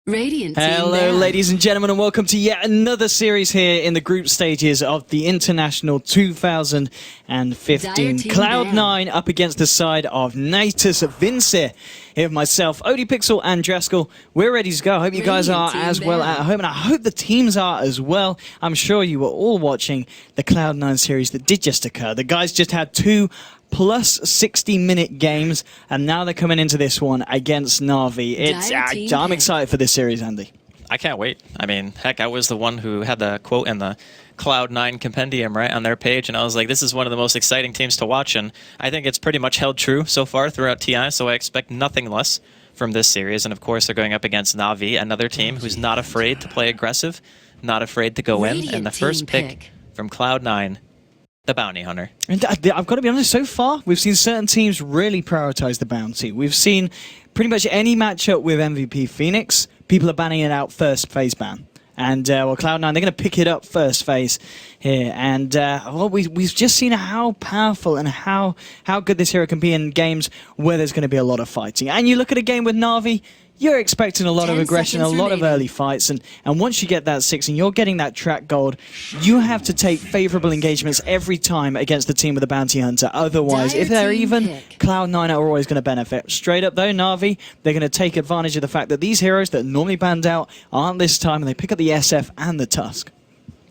Hello, ladies and gentlemen, and welcome to yet another series here in the group stages of the International 2015. Cloud9 up against the side of Natus, Vincere. Here with myself, ODPixel and Dreskel. We're ready to go. I hope you guys are as well at home, and I hope the teams are as well. I'm sure you were all watching the Cloud9 series that did just occur. The guys just had two plus 60-minute games, and now they're coming into this one against NaVi. I'm excited for this series, Andy. I can't wait. I mean, heck, I was the one who had the quote in the Cloud9 compendium right on their page, and I was like, this is one of the most exciting teams to watch, and I think it's pretty much held true so far throughout TI, so I expect nothing less from this series. And of course, they're going up against NaVi, another team who's not afraid to play aggressive, not afraid to go in, and the first pick from Cloud9, the Bounty Hunter. And I've got to be honest, so far, we've seen certain teams really prioritize the bounty. We've seen pretty much any matchup with MVP Phoenix, people are banning it out first phase ban. And, well, Cloud9, they're going to pick it up first phase here. And, well, we've just seen how powerful and how good this hero can be in games where there's going to be a lot of fighting. And you look at a game with NaVi, you're expecting a lot of aggression, a lot of early fights, and once you get that 6 and you're getting that track gold, you have to take favorable engagements every time against the team with a bounty hunter. Otherwise, if they're even, Cloud9 are always going to benefit. Straight up though, NaVi, they're going to take advantage of the fact that these heroes that are normally banned out aren't this time, and they pick up the SF and the Tusk.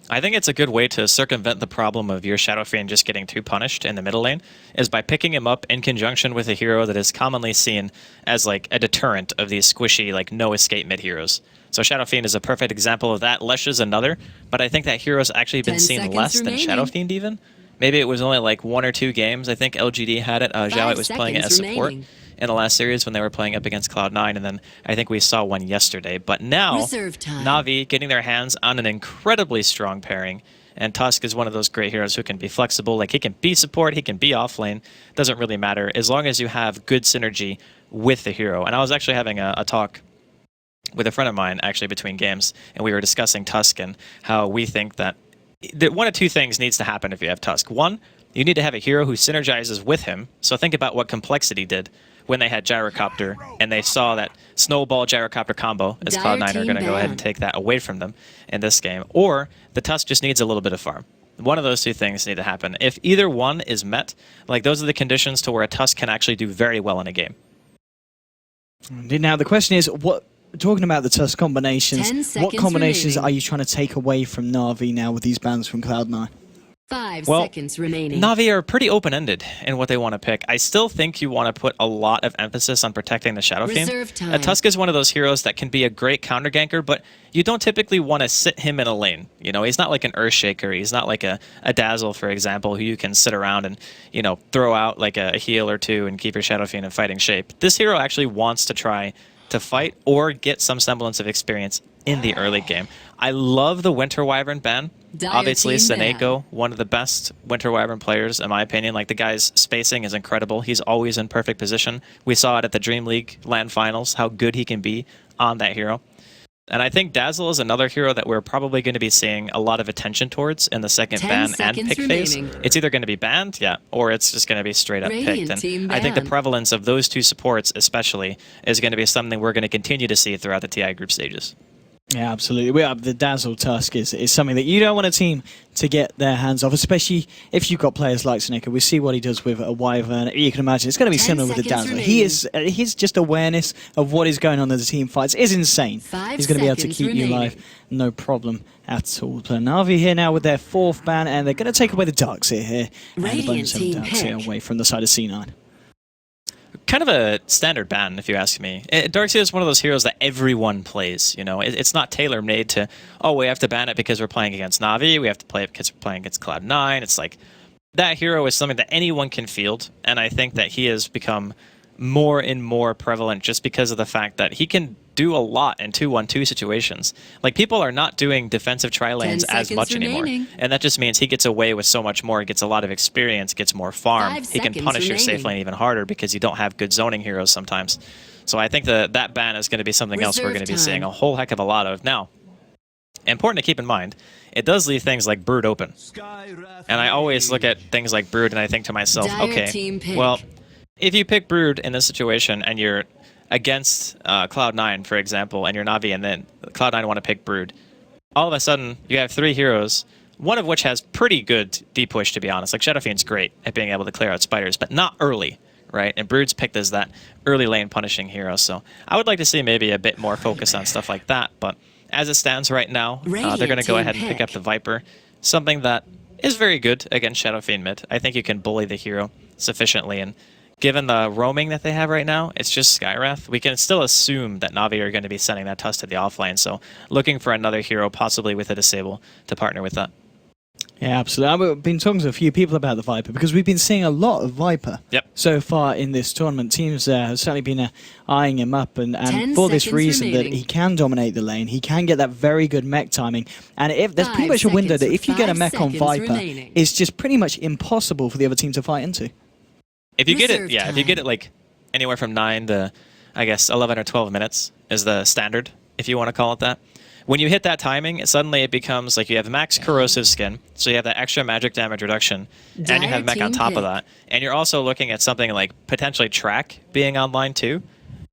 I think it's a good way to circumvent the problem of your Shadow Fiend just getting too punished in the middle lane, is by picking him up in conjunction with a hero that is commonly seen as like a deterrent of these squishy, like no escape mid heroes. So Shadow Fiend is a perfect example of that. Lesh is another, but I think that hero's actually been seen less than Shadow Fiend even. Maybe it was only like 1 or 2 games. I think LGD had it. Xiao was playing it as support in the last series when they were playing up against Cloud9, and then I think we saw one yesterday. But now, NaVi getting their hands on an incredibly strong pairing, and Tusk is one of those great heroes who can be flexible. Like, he can be support, he can be offlane, doesn't really matter, as long as you have good synergy with the hero. And I was actually having a talk with a friend of mine, actually, between games, and we were discussing Tusk and how we think that one of 2 things needs to happen if you have Tusk. One, you need to have a hero who synergizes with him. So think about what Complexity did when they had Gyrocopter, and they saw that Snowball Gyrocopter combo, as Cloud9 are going to go ahead and take that away from them in this game. Or the Tusk just needs a little bit of farm. One of those 2 things need to happen. If either one is met, like, those are the conditions to where a Tusk can actually do very well in a game. Now the question is, talking about the Tusk combinations, what combinations are you trying to take away from NaVi now with these bans from Cloud9? 5 seconds remaining. NaVi are pretty open-ended in what they want to pick. I still think you want to put a lot of emphasis on protecting the Shadow Fiend. Tusk is one of those heroes that can be a great counter ganker, but you don't typically want to sit him in a lane. You know, he's not like an Earthshaker. He's not like a Dazzle, for example, who you can sit around and, you know, throw out like a heal or 2 and keep your Shadow Fiend in fighting shape. This hero actually wants to try to fight or get some semblance of experience in the early game. I love the Winter Wyvern ban. Obviously, Seneko, one of the best Winter Wyvern players, in my opinion. Like, the guy's spacing is incredible. He's always in perfect position. We saw it at the Dream League LAN finals, how good he can be on that hero. And I think Dazzle is another hero that we're probably going to be seeing a lot of attention towards in the second ban and pick phase. It's either going to be banned, or it's just going to be straight up picked. And I think the prevalence of those 2 supports especially is going to be something we're going to continue to see throughout the TI group stages. Yeah, absolutely. The Dazzle Tusk is something that you don't want a team to get their hands off, especially if you've got players like Seneko. We see what he does with a Wyvern. You can imagine it's going to be similar with the Dazzle. His just awareness of what is going on in the team fights is insane. He's going to be able to keep you alive, no problem at all. But NaVi here now with their 4th ban, and they're going to take away the Darkseer here. And the bonus of Darkseer away from the side of C9. Kind of a standard ban, if you ask me. Darkseer is one of those heroes that everyone plays. You know, it's not tailor-made to, oh, we have to ban it because we're playing against NaVi, we have to play it because we're playing against Cloud9. It's like, that hero is something that anyone can field, and I think that he has become more and more prevalent just because of the fact that he can do a lot in 2-1-2 situations. Like, people are not doing defensive tri-lanes as much anymore, and that just means he gets away with so much more. He gets a lot of experience, gets more farm. He can punish your safe lane even harder because you don't have good zoning heroes sometimes. So I think that ban is going to be something else we're going to be seeing a whole heck of a lot of. Now, important to keep in mind, it does leave things like Brood open. And I always look at things like Brood and I think to myself, okay, well, if you pick Brood in this situation and you're against Cloud9, for example, and you're Navi, and then Cloud9 want to pick Brood. All of a sudden, you have 3 heroes, one of which has pretty good deep push, to be honest. Like, Shadow Fiend's great at being able to clear out spiders, but not early, right? And Brood's picked as that early lane punishing hero, so I would like to see maybe a bit more focus on stuff like that, but as it stands right now, they're going to go ahead and pick up the Viper, something that is very good against Shadow Fiend mid. I think you can bully the hero sufficiently, and given the roaming that they have right now, it's just Skywrath. We can still assume that Navi are going to be sending that Tusk to the offlane, so looking for another hero, possibly with a Disable, to partner with that. Yeah, absolutely. I've been talking to a few people about the Viper because we've been seeing a lot of Viper so far in this tournament. Teams have certainly been eyeing him up, and for this reason that he can dominate the lane, he can get that very good mech timing, and if there's pretty much a window that if you get a mech on Viper, it's just pretty much impossible for the other team to fight into. If you get it, if you get it like anywhere from 9 to, I guess, 11 or 12 minutes is the standard, if you want to call it that. When you hit that timing, suddenly it becomes like you have max corrosive skin, so you have that extra magic damage reduction, and you have mech on top of that. And you're also looking at something like potentially track being online too.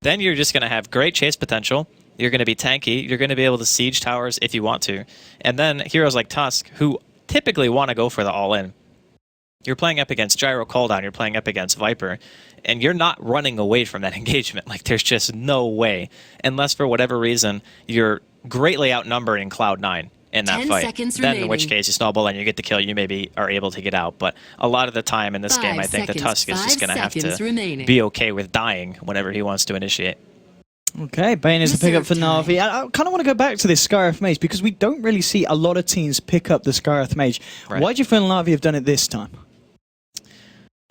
Then you're just going to have great chase potential. You're going to be tanky. You're going to be able to siege towers if you want to. And then heroes like Tusk, who typically want to go for the all-in. You're playing up against Gyro Cooldown, you're playing up against Viper, and you're not running away from that engagement. Like, there's just no way. Unless, for whatever reason, you're greatly outnumbered in Cloud9 in that fight. Then, in which case, you snowball and you get the kill, you maybe are able to get out. But a lot of the time in this game, I think the Tusk is just going to have to be okay with dying whenever he wants to initiate. Okay, Bane is the pickup for Navi. I kind of want to go back to this Skywrath Mage because we don't really see a lot of teams pick up the Skywrath Mage. Right. Why do you feel Navi have done it this time?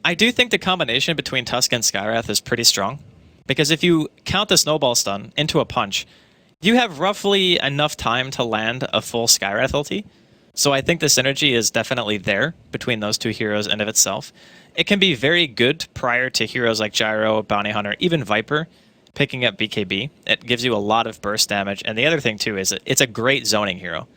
I do think the combination between Tusk and Skywrath is pretty strong, because if you count the snowball stun into a punch, you have roughly enough time to land a full Skywrath ulti. So I think the synergy is definitely there between those two heroes in of itself. It can be very good prior to heroes like Gyro, Bounty Hunter, even Viper picking up BKB. It gives you a lot of burst damage, and the other thing too is it's a great zoning hero.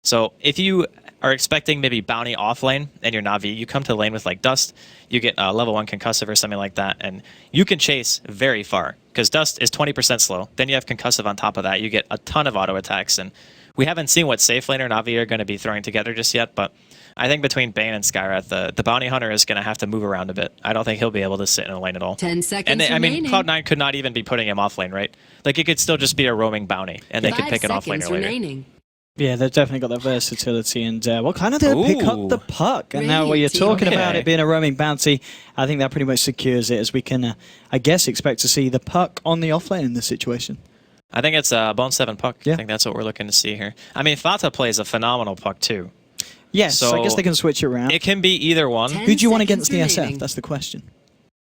So if you are expecting maybe Bounty offlane and you're Navi, you come to the lane with like Dust, you get level 1 concussive or something like that, and you can chase very far because Dust is 20% slow. Then you have concussive on top of that. You get a ton of auto attacks, and we haven't seen what safe lane or Navi are going to be throwing together just yet, but I think between Bane and Skywrath, the Bounty Hunter is going to have to move around a bit. I don't think he'll be able to sit in a lane at all. 10 seconds and I mean, remaining. Cloud9 could not even be putting him off lane, right? Like, it could still just be a roaming Bounty, and they could pick an off laner later. Yeah, they've definitely got that versatility, and what kind of they pick up the puck? And now, when you're talking about it being a roaming bounty, I think that pretty much secures it, as we can, I guess, expect to see the puck on the offlane in this situation. I think it's a Bone 7 puck. Yeah. I think that's what we're looking to see here. I mean, Fata plays a phenomenal puck too. Yes, so I guess they can switch it around. It can be either one. Who do you want against the SF? That's the question.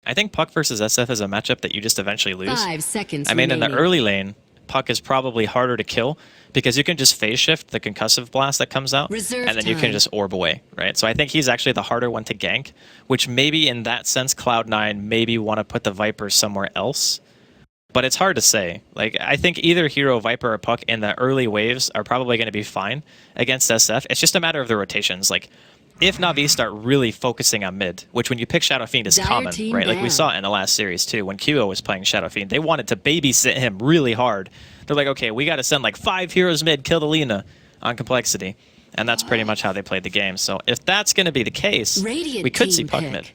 I think Puck versus SF is a matchup that you just eventually lose. 5 seconds I mean, remaining. in the early lane, Puck is probably harder to kill because you can just phase shift the concussive blast that comes out, and then you can just orb away, right? So I think he's actually the harder one to gank, which maybe in that sense Cloud9 maybe want to put the Viper somewhere else. But it's hard to say. Like, I think either hero, Viper, or Puck in the early waves are probably going to be fine against SF. It's just a matter of the rotations. Like, if Navi start really focusing on mid, which when you pick Shadow Fiend is common, right? Like we saw in the last series too, when QO was playing Shadow Fiend, they wanted to babysit him really hard. They're like, okay, we got to send like 5 heroes mid, kill the Lina on complexity. And that's pretty much how they played the game. So if that's going to be the case, we could see Puck mid.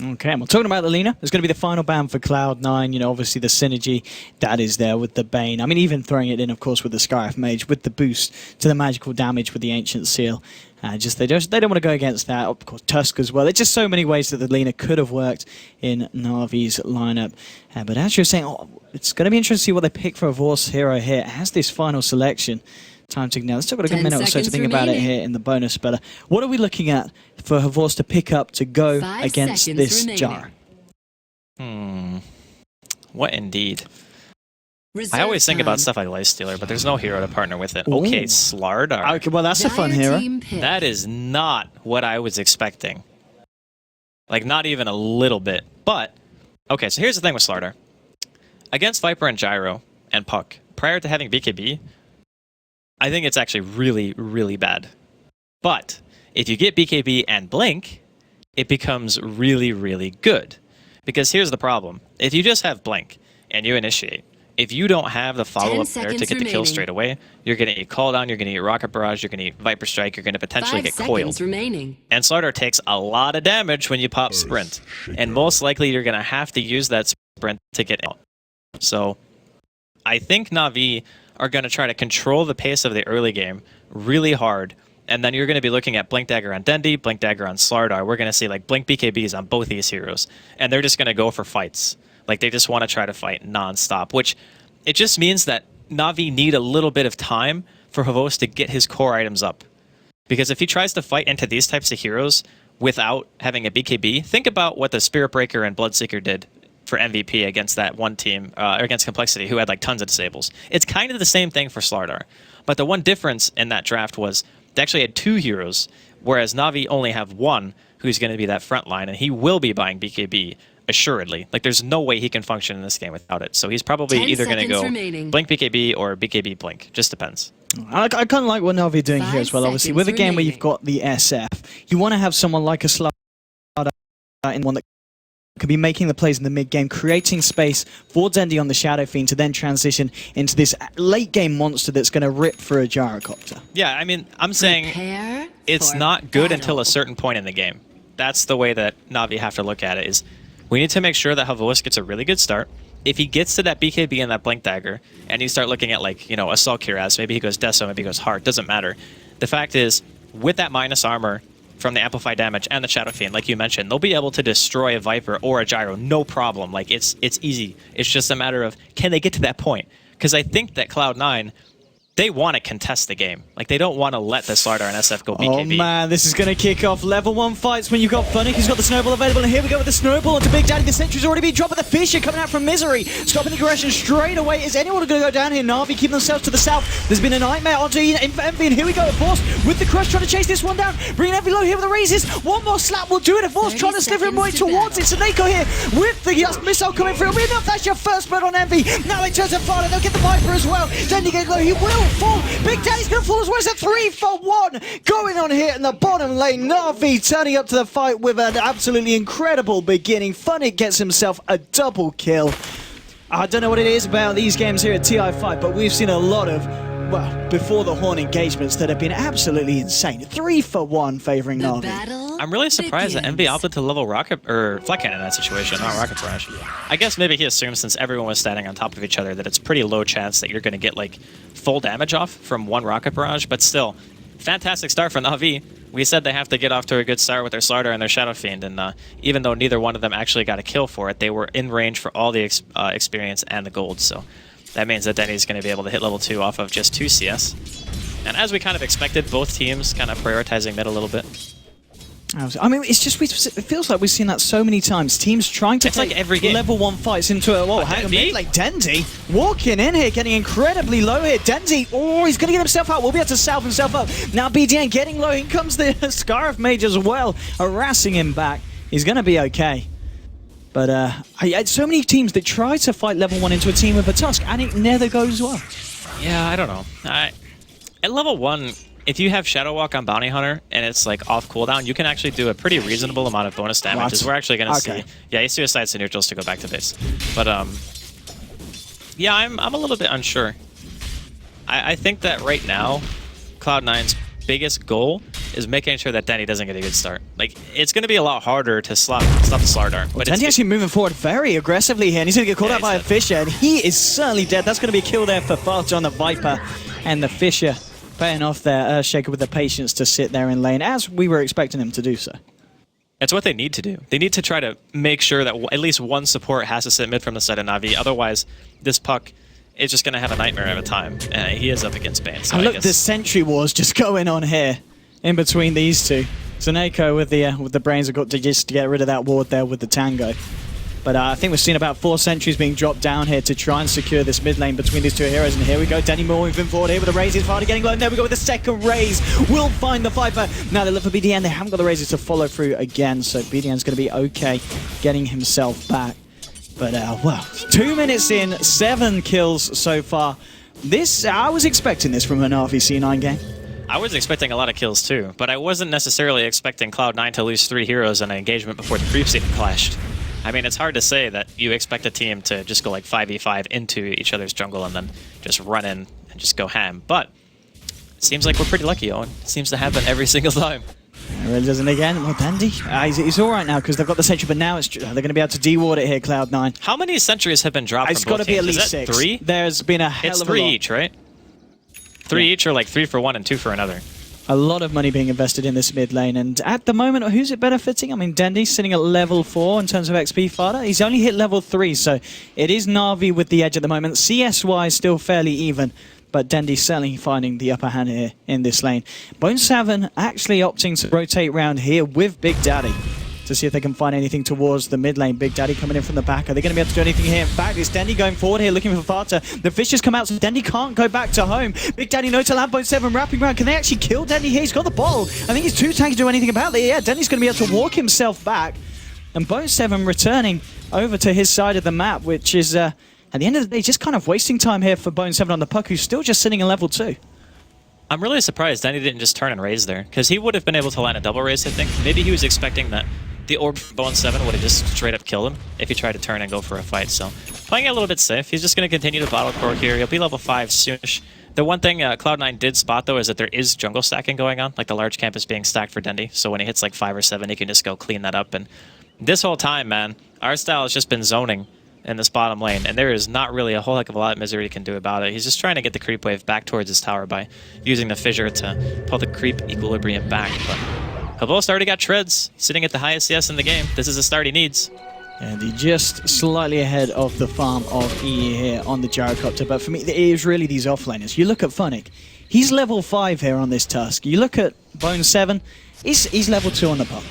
Okay, well, talking about the Lina, it's going to be the final ban for Cloud9. You know, obviously the synergy that is there with the Bane. I mean, even throwing it in, of course, with the Skywrath Mage, with the boost to the magical damage with the Ancient Seal. They don't want to go against that. Of course, Tusk as well. There's just so many ways that the Lina could have worked in Navi's lineup. But as you're saying, it's going to be interesting to see what they pick for a Vor's hero here as this final selection. Time ticking down. Let's talk about a good minute or so to think about it here in the bonus. But what are we looking at for Havors to pick up to go against this jar? What indeed? I always think about stuff like Lifestealer, but there's no hero to partner with it. Ooh. Okay, Slardar. Okay, well, that's a fun hero. That is not what I was expecting. Like, not even a little bit. But, okay, so here's the thing with Slardar. Against Viper and Gyro and Puck, prior to having BKB, I think it's actually really, really bad. But if you get BKB and Blink, it becomes really, really good. Because here's the problem. If you just have Blink and you initiate. If you don't have the follow-up 10 there to seconds get the kill remaining. straight away, you're going to eat Call Down, you're going to eat Rocket Barrage, you're going to eat Viper Strike, you're going to potentially 5 get seconds coiled. remaining. And Slardar takes a lot of damage when you pop Sprint. And most likely you're going to have to use that Sprint to get out. So I think NaVi are going to try to control the pace of the early game really hard. And then you're going to be looking at Blink Dagger on Dendi, Blink Dagger on Slardar. We're going to see like Blink BKBs on both these heroes. And they're just going to go for fights. Like they just want to try to fight non-stop, which it just means that NaVi need a little bit of time for Havos to get his core items up. Because if he tries to fight into these types of heroes without having a BKB, think about what the Spirit Breaker and Bloodseeker did for MVP against that one team, against Complexity, who had like tons of disables. It's kind of the same thing for Slardar. But the one difference in that draft was they actually had 2 heroes, whereas NaVi only have 1 who's going to be that front line, and he will be buying BKB assuredly. Like there's no way he can function in this game without it. So he's probably 10 either going to go remaining. Blink BKB or BKB Blink. Just depends. I kind of like what NaVi are doing 5 here as well. Obviously, seconds with a game where remaining. you've got the SF, you want to have someone like a Slardar in one that could be making the plays in the mid game, creating space for Dendi on the Shadow Fiend to then transition into this late game monster that's going to rip through a gyrocopter. Yeah, I mean, I'm saying Prepare it's for not good battle. until a certain point in the game. That's the way that NaVi have to look at it, is we need to make sure that Havos gets a really good start. If he gets to that BKB and that Blink Dagger, and you start looking at like, you know, Assault Cuirass, maybe he goes Deso, maybe he goes Heart, doesn't matter. The fact is, with that minus armor from the amplified damage and the Shadow Fiend, like you mentioned, they'll be able to destroy a Viper or a Gyro, no problem. Like it's easy. It's just a matter of, can they get to that point? Because I think that Cloud9, they want to contest the game. Like, they don't want to let the Slardar and SF go BKB. Oh man, this is going to kick off level 1 fights when you've got Funnick, he's got the Snowball available, and here we go with the Snowball onto Big Daddy. The Sentry's already been dropped, but the Fisher coming out from Misery, stopping the aggression straight away. Is anyone going to go down here? NaVi keeping themselves to the south. There's been a nightmare onto Envy, and here we go, of course, with the Crush trying to chase this one down, bringing Envy low here with the raises. One more slap will do it, of course, trying to sliver him way towards it. Saneko here with the missile coming through. Be enough, that's your first blood on Envy. Now they turn to fire, they'll get the Viper as well. Dendi getting low, he will fall. Big Daddy's going to fall as well. It's a 3-for-1 going on here in the bottom lane. NaVi turning up to the fight with an absolutely incredible beginning. Funnick gets himself a double kill. I don't know what it is about these games here at TI5, but we've seen a lot of, well, before the horn engagements that have been absolutely insane. 3-for-1 favoring The NaVi. battle I'm really surprised that Envy opted to level Rocket or Flat Cannon in that situation, not Rocket Barrage. I guess maybe he assumed, since everyone was standing on top of each other, that it's pretty low chance that you're going to get like full damage off from one Rocket Barrage. But still, fantastic start for NaVi. We said they have to get off to a good start with their Slardar and their Shadow Fiend, and even though neither one of them actually got a kill for it, they were in range for all the experience and the gold. So that means that Denny's going to be able to hit level 2 off of just 2 CS. And as we kind of expected, both teams kind of prioritizing mid a little bit. I mean, it's just, it feels like we've seen that so many times. Teams trying to It's take like every game. level 1 fights into a, whoa, hang on, Dendi? like Dendi walking in here, getting incredibly low here. Dendi, oh, he's going to get himself out. Will be able to salve himself up. Now BDN getting low. In comes the Scarf Mage as well, harassing him back. He's going to be okay. But I had so many teams that try to fight level 1 into a team with a Tusk, and it never goes well. Yeah, I don't know. At level 1, if you have Shadow Walk on Bounty Hunter and it's like off cooldown, you can actually do a pretty reasonable amount of bonus damage. As we're actually going to see. Yeah, he suicides to neutrals to go back to base. But yeah, I'm a little bit unsure. I think that right now, Cloud9's biggest goal is making sure that Dendi doesn't get a good start. Like, it's going to be a lot harder to stop the Slardar. But Dendi actually moving forward very aggressively here, and he's going to get called out by a Fisher, and he is certainly dead. That's going to be a kill there for Farge on the Viper, and the Fisher paying off their Earthshaker with the patience to sit there in lane, as we were expecting him to do so. That's what they need to do. They need to try to make sure that at least one support has to sit mid from the side of NaVi. Otherwise, this puck is just going to have a nightmare of a time. He is up against Bane. So and look, the Sentry Wars just going on here in between these two. Zaneko with the brains have got to just get rid of that ward there with the Tango. But I think we've seen about 4 sentries being dropped down here to try and secure this mid lane between these two heroes. And here we go, Dendi moving forward here with the raises. Farty getting low, and there we go with the second raise. We'll find the Viper. Now they look for BDN. They haven't got the raises to follow through again, so BDN's going to be okay getting himself back. But, well, 2 minutes in, 7 kills so far. This, I was expecting this from an RVC9 game. I was expecting a lot of kills too, but I wasn't necessarily expecting Cloud9 to lose 3 heroes in an engagement before the creep scene clashed. I mean, it's hard to say that you expect a team to just go like 5v5 into each other's jungle and then just run in and just go ham. But it seems like we're pretty lucky, Owen. It seems to happen every single time. It really doesn't again. Well, Dandy, he's all right now because they've got the sentry, but now they're going to be able to de-ward it here, Cloud9. How many sentries have been dropped It's from both got to be at teams? least Is that 6. 3? There's been a hell It's of 3 a lot. each, right? 3 each or like 3 for one and 2 for another. A lot of money being invested in this mid lane, and at the moment, who's it benefiting? I mean, Dendy's sitting at level 4 in terms of XP fodder. He's only hit level 3, so it is NaVi with the edge at the moment. CS-wise, still fairly even, but Dendy's certainly finding the upper hand here in this lane. bo2 actually opting to rotate round here with Big Daddy to see if they can find anything towards the mid lane. Big Daddy coming in from the back. Are they going to be able to do anything here? In fact, it's Dendy going forward here, looking for Fata. The fish just come out, so Dendy can't go back to home. Big Daddy no to land, bo2 wrapping around. Can they actually kill Dendy here? He's got the ball. I think he's too tanky to do anything about it. Yeah, Dendy's going to be able to walk himself back. And bo2 returning over to his side of the map, which is, at the end of the day, just kind of wasting time here for bo2 on the puck, who's still just sitting in level 2. I'm really surprised Danny didn't just turn and raise there, because he would have been able to land a double raise, I think. Maybe he was expecting that the orb from bo2 would have just straight up killed him if he tried to turn and go for a fight. So playing it a little bit safe. He's just going to continue to bottle core here. He'll be level 5 soonish. The one thing Cloud9 did spot, though, is that there is jungle stacking going on. Like the large camp is being stacked for Dendy. So when he hits like 5 or 7, he can just go clean that up. And this whole time, man, our style has just been zoning in this bottom lane, and there is not really a whole heck of a lot Misery can do about it. He's just trying to get the creep wave back towards his tower by using the fissure to pull the creep equilibrium back. But Havost already got treads, sitting at the highest CS in the game. This is a start he needs. And he just slightly ahead of the farm of EE here on the gyrocopter. But for me, it is really these offlaners. You look at Funnick, he's level 5 here on this Tusk. You look at bo2, he's level 2 on the puck.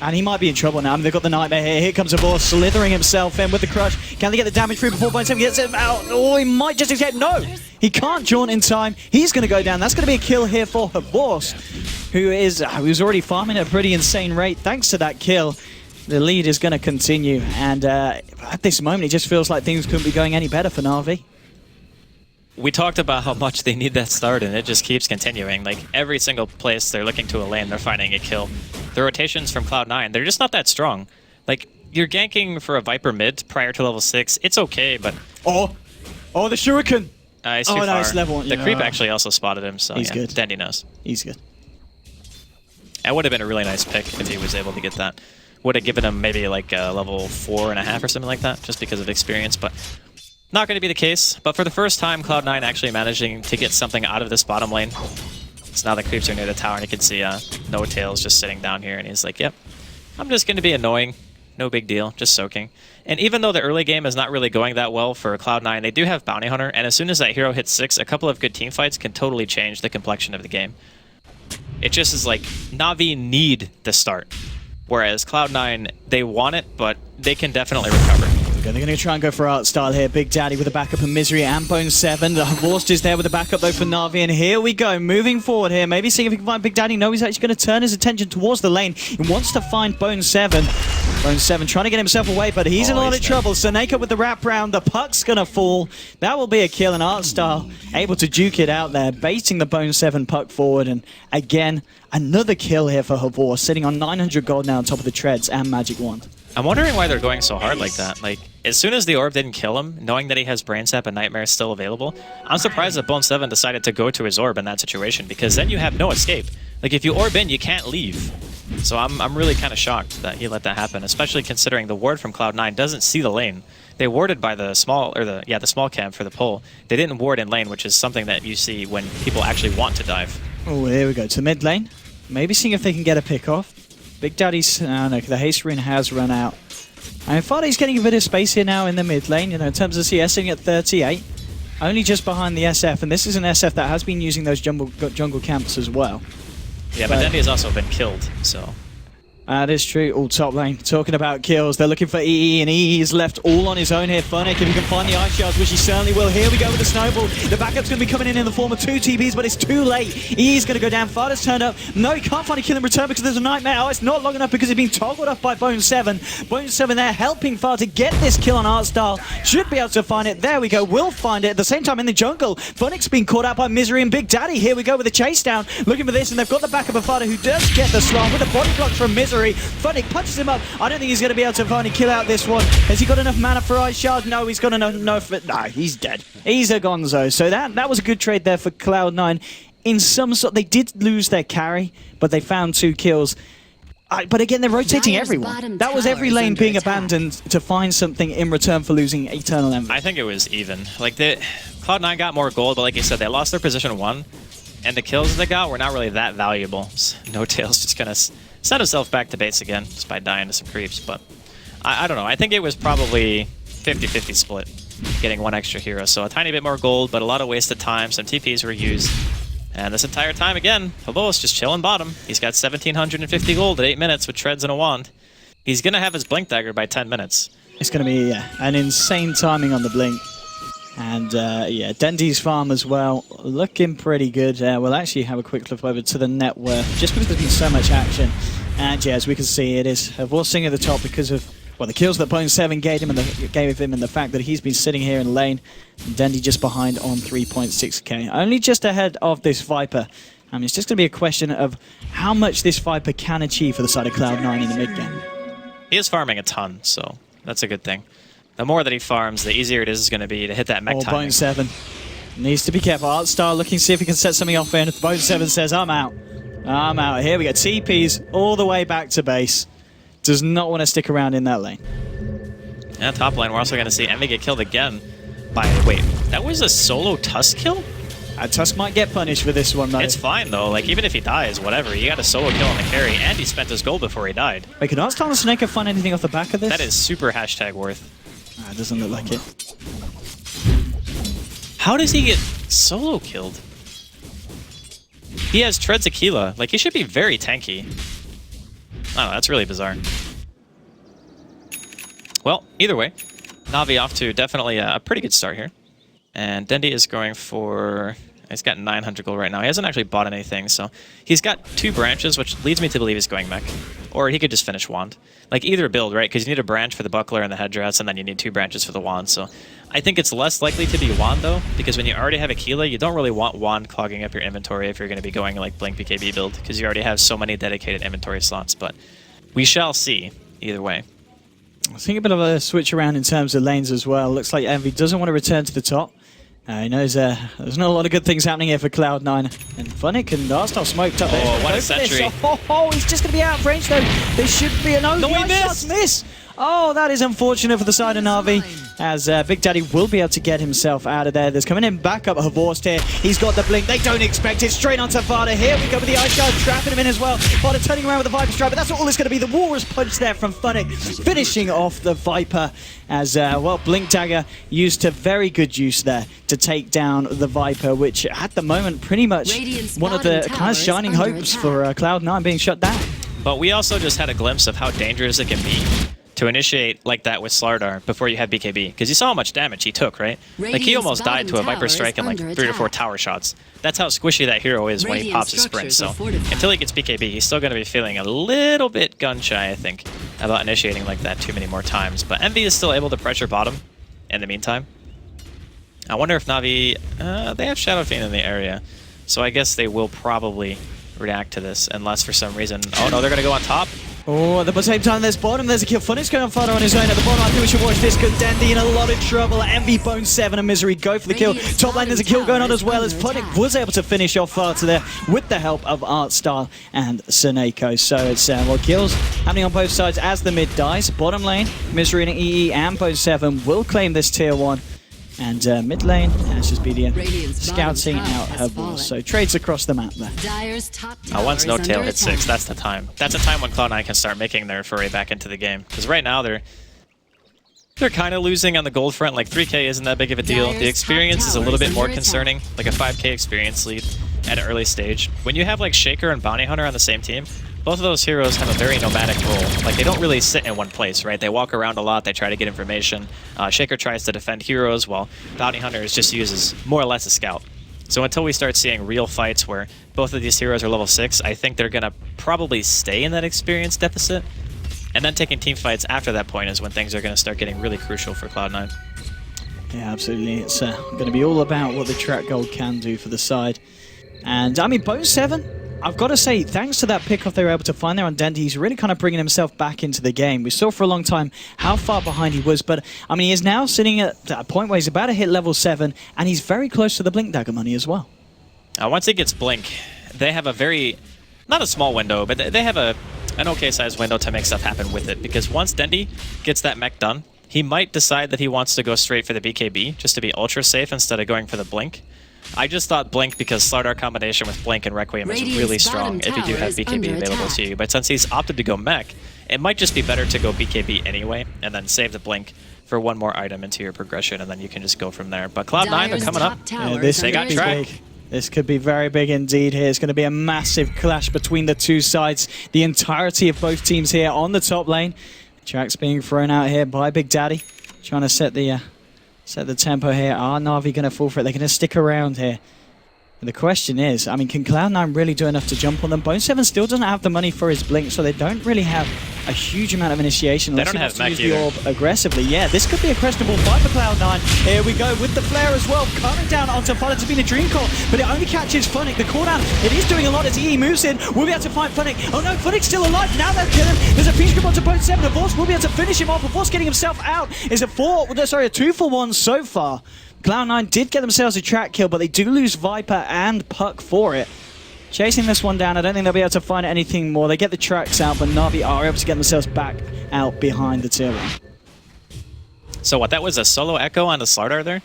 And he might be in trouble now. I mean, they've got the Nightmare here. Here comes Avor slithering himself in with the crush. Can they get the damage through before bo2 gets it out? Oh, he might just escape. No! He can't jaunt in time. He's going to go down. That's going to be a kill here for Havors, who's already farming at a pretty insane rate. Thanks to that kill, the lead is going to continue. And at this moment, it just feels like things couldn't be going any better for NaVi. We talked about how much they need that start, and it just keeps continuing. Like, every single place they're looking to a lane, they're finding a kill. The rotations from Cloud9, they're just not that strong. Like, you're ganking for a Viper mid prior to level 6, it's okay, but... Oh, the Shuriken! He's too far. No, it's level 1. The creep actually also spotted him, so he's yeah, good. Dandy knows. He's good. That would have been a really nice pick if he was able to get that. Would have given him maybe like a level 4.5 or something like that, just because of experience, but... Not going to be the case, but for the first time, Cloud9 actually managing to get something out of this bottom lane. So now the creeps are near the tower, and you can see No Tails just sitting down here, and he's like, yep, I'm just going to be annoying. No big deal, just soaking. And even though the early game is not really going that well for Cloud9, they do have Bounty Hunter, and as soon as that hero hits 6, a couple of good team fights can totally change the complexion of the game. It just is like, NaVi need the start. Whereas Cloud9, they want it, but they can definitely recover. They're going to try and go for art style here. Big Daddy with a backup of Misery and bo2. The Horst is there with a backup though for NaVi. And here we go, moving forward here. Maybe seeing if he can find Big Daddy. No, he's actually going to turn his attention towards the lane. He wants to find bo2. bo2 trying to get himself away, but he's in a lot of trouble. Soneka with the wrap round. The puck's going to fall. That will be a kill. And art style able to juke it out there, baiting the bo2 puck forward. And again, another kill here for Havor, sitting on 900 gold now on top of the treads and Magic Wand. I'm wondering why they're going so hard like that. Like, as soon as the orb didn't kill him, knowing that he has Brain Sap and Nightmare still available, I'm surprised that bo2 decided to go to his orb in that situation, because then you have no escape. Like, if you orb in, you can't leave. So I'm really kind of shocked that he let that happen, especially considering the ward from Cloud9 doesn't see the lane. They warded by the small camp for the pull. They didn't ward in lane, which is something that you see when people actually want to dive. Oh, here we go to mid lane. Maybe seeing if they can get a pick off. Big Daddy's, no, the haste rune has run out. And Fadi's getting a bit of space here now in the mid lane, you know, in terms of CS sitting at 38. Only just behind the SF, and this is an SF that has been using those jungle camps as well. Yeah, but Dendy has also been killed, so... That is true. All top lane. Talking about kills, they're looking for EE, and EE is left all on his own here. Funnick, if he can find the ice shards, which he certainly will. Here we go with the snowball. The backup's going to be coming in the form of 2 TPs, but it's too late. EE's going to go down. Fada's turned up. No, he can't find a kill in return because there's a Nightmare. Oh, it's not long enough because he's being toggled off by bo2. bo2 there helping Fada to get this kill on Artstyle. Should be able to find it. There we go. Will find it. At the same time in the jungle, Funnick's being caught out by Misery and Big Daddy. Here we go with the chase down. Looking for this, and they've got the backup of Fada, who does get the slam with a body block from Misery. misery. Funnick punches him up. I don't think he's going to be able to finally kill out this one. Has he got enough mana for Ice Shard? No, he's got enough. No, he's dead. He's a gonzo. So that was a good trade there for Cloud9. In some sort, they did lose their carry, but they found 2 kills. But again, they're rotating Dire's everyone. That was every lane being abandoned to find something in return for losing Eternal Envy. I think it was even. Like, Cloud9 got more gold, but like you said, they lost their position 1, and the kills they got were not really that valuable. So No-Tail's just gonna set himself back to base again, just by dying to some creeps. But I don't know. I think it was probably 50-50 split, getting 1 extra hero. So a tiny bit more gold, but a lot of wasted time. Some TPs were used. And this entire time, again, Habos just chilling bottom. He's got 1,750 gold at 8 minutes with treads and a wand. He's going to have his Blink Dagger by 10 minutes. It's going to be an insane timing on the Blink. And yeah, Dendy's farm as well, looking pretty good. We'll actually have a quick look over to the net worth, just because there's been so much action. And yeah, as we can see, it is Habos at the top because of the kills that bo2 gave him and the fact that he's been sitting here in lane. And Dendy just behind on 3.6k, only just ahead of this Viper. I mean, it's just going to be a question of how much this Viper can achieve for the side of Cloud9 in the mid game. He is farming a ton, so that's a good thing. The more that he farms, the easier it is going to be to hit that mech timing. bo2 needs to be careful. Artstar looking to see if he can set something off in. bo2 says, I'm out. I'm out. Here we go. TPs all the way back to base. Does not want to stick around in that lane. Yeah, top lane, we're also going to see Envy get killed again by... Wait, that was a solo Tusk kill? Tusk might get punished for this one, though. It's fine, though. Like, even if he dies, whatever. He got a solo kill on the carry, and he spent his gold before he died. Wait, can Artstar and Snake find anything off the back of this? That is super hashtag worth. It doesn't look like it. How does he get solo killed? He has Treads Aquila. Like, he should be very tanky. I don't know, that's really bizarre. Well, either way, NaVi off to definitely a pretty good start here. And Dendy is going for... He's got 900 gold right now. He hasn't actually bought anything, so... He's got 2 branches, which leads me to believe he's going mech. Or he could just finish wand. Like, either build, right? Because you need a branch for the buckler and the headdress, and then you need 2 branches for the wand, so... I think it's less likely to be wand, though, because when you already have Aquila, you don't really want wand clogging up your inventory if you're going to be going like Blink BKB build, because you already have so many dedicated inventory slots, but we shall see either way. I think a bit of a switch around in terms of lanes as well. Looks like Envy doesn't want to return to the top. He knows there's not a lot of good things happening here for Cloud9. And Funnick and Artstar smoked up there. Oh, what a sentry. He's just going to be out of range, though. There should be an No, he missed! Miss! Oh, that is unfortunate for the side of NaVi, as Big Daddy will be able to get himself out of there. There's coming in back up Havorst here. He's got the blink. They don't expect it. Straight onto Vada. Here we go with the Ice Guard, trapping him in as well. Vada turning around with the Viper strike, but that's all it's going to be. The Walrus punch there from Funnick, finishing off the Viper as, well, Blink Dagger used to very good use there to take down the Viper, which at the moment pretty much one of the kind of shining hopes for Cloud9 being shut down. But we also just had a glimpse of how dangerous it can be to initiate like that with Slardar before you have BKB. Because you saw how much damage he took, right? Like, he almost died to a Viper strike in like 3 or 4 tower shots. That's how squishy that hero is when he pops his sprint. So until he gets BKB, he's still going to be feeling a little bit gun-shy, I think, about initiating like that too many more times. But Envy is still able to pressure bottom in the meantime. I wonder if NaVi... they have Shadow Fiend in the area. So I guess they will probably react to this, unless for some reason... Oh no, they're going to go on top? Oh, at the same time, there's bottom. There's a kill. Funnick's going on further on his own. At the bottom, I think we should watch this because Dandy in a lot of trouble. Envy, bo2 and Misery go for the kill. Top lane, there's a kill going on as well as Funnick was able to finish off Farta there with the help of Artstar and Seneko. So it's, well, kills happening on both sides as the mid dies. Bottom lane, Misery and EE and bo2 will claim this tier 1. And mid lane, it's just BDM scouting out her balls. So trades across the map there. Once No-Tail hits 6, that's the time. That's the time when Cloud9 can start making their foray back into the game. Because right now they're kind of losing on the gold front. Like 3k isn't that big of a deal. The experience is a little bit more concerning. Like a 5k experience lead at an early stage. When you have like Shaker and Bounty Hunter on the same team, both of those heroes have a very nomadic role. Like, they don't really sit in one place, right? They walk around a lot, they try to get information. Shaker tries to defend heroes, while Bounty Hunter is just used as more or less a scout. So until we start seeing real fights where both of these heroes are level 6, I think they're going to probably stay in that experience deficit. And then taking team fights after that point is when things are going to start getting really crucial for Cloud9. Yeah, absolutely. It's going to be all about what the track gold can do for the side. And, I mean, bo2 I've got to say, thanks to that pickoff they were able to find there on Dendy, he's really kind of bringing himself back into the game. We saw for a long time how far behind he was, but I mean, he is now sitting at a point where he's about to hit level 7, and he's very close to the Blink Dagger money as well. Once he gets Blink, they have a very, not a small window, but they have an okay sized window to make stuff happen with it, because once Dendy gets that mech done, he might decide that he wants to go straight for the BKB, just to be ultra safe instead of going for the Blink. I just thought Blink because Slardar combination with Blink and Requiem is really strong if you do have BKB available to you. But since he's opted to go mech, it might just be better to go BKB anyway and then save the Blink for one more item into your progression, and then you can just go from there. But Cloud9, they're coming up. Yeah, they got track. This could be very big indeed here. It's going to be a massive clash between the two sides. The entirety of both teams here on the top lane. Track's being thrown out here by Big Daddy, trying to set the tempo here. Are NaVi going to fall for it? They're going to stick around here. And the question is, I mean, can Cloud9 really do enough to jump on them? Bo2 still doesn't have the money for his Blink, so they don't really have a huge amount of initiation. They don't have mech either. The orb aggressively. Yeah, this could be a questionable fight for Cloud9. Here we go with the flare as well, coming down onto Funnick to be the Dream Core, but it only catches Funnick. The cooldown, it is doing a lot as EE moves in. We'll be able to find Funnick. Oh no, Funnick's still alive. Now they'll kill him. There's a Peace Grip onto Bo2. The Force will be able to finish him off. The Force getting himself out. Is a 2-for-1 so far. Cloud9 did get themselves a track kill, but they do lose Viper and Puck for it. Chasing this one down, I don't think they'll be able to find anything more. They get the tracks out, but NaVi are able to get themselves back out behind the tier 1. So what, that was a solo echo on the Slardar there?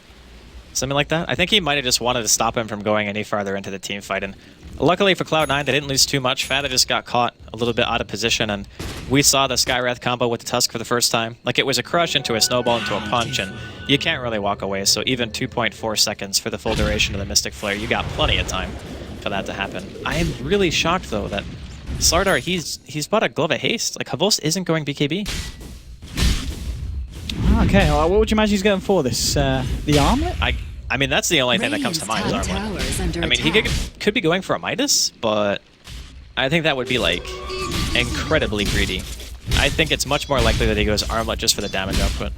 Something like that? I think he might have just wanted to stop him from going any farther into the team fight. And luckily for Cloud9, they didn't lose too much. Fata just got caught a little bit out of position, and we saw the Skywrath combo with the Tusk for the first time. Like, it was a crush into a snowball into a punch, and you can't really walk away. So even 2.4 seconds for the full duration of the Mystic Flare, you got plenty of time for that to happen. I am really shocked, though, that Slardar, he's bought a Glove of Haste. Like, Havos isn't going BKB. Okay, well, what would you imagine he's going for this? The armlet? I mean, that's the only thing that comes to mind is armlet. I mean, he could be going for a Midas, but I think that would be, like, incredibly greedy. I think it's much more likely that he goes armlet just for the damage output.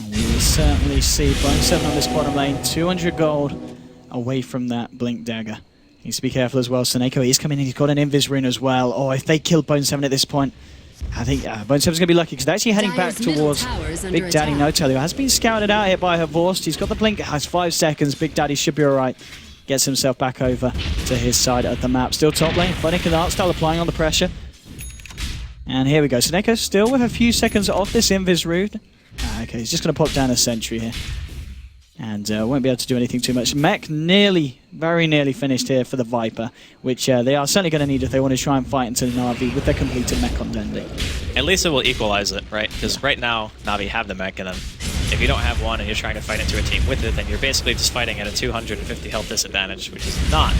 We will certainly see bo2 on this bottom lane. 200 gold away from that Blink Dagger. Needs to be careful as well. Seneko, he's coming in. He's got an Invis rune as well. Oh, if they kill bo2 at this point, I think bo2's going to be lucky because they're actually heading back towards Big Daddy No-Tail, who has been scouted out here by Havos. He's got the blink, has 5 seconds. Big Daddy should be alright. Gets himself back over to his side of the map. Still top lane. Funnick and Artstyle applying on the pressure. And here we go. Seneko still with a few seconds off this Invis rune. Okay, he's just going to pop down a sentry here. And won't be able to do anything too much. Mech very nearly finished here for the Viper, which they are certainly going to need if they want to try and fight into NaVi with their completed mech on Dendy. At least it will equalize it, right? Because right now, NaVi have the mech, and then if you don't have one and you're trying to fight into a team with it, then you're basically just fighting at a 250 health disadvantage, which is not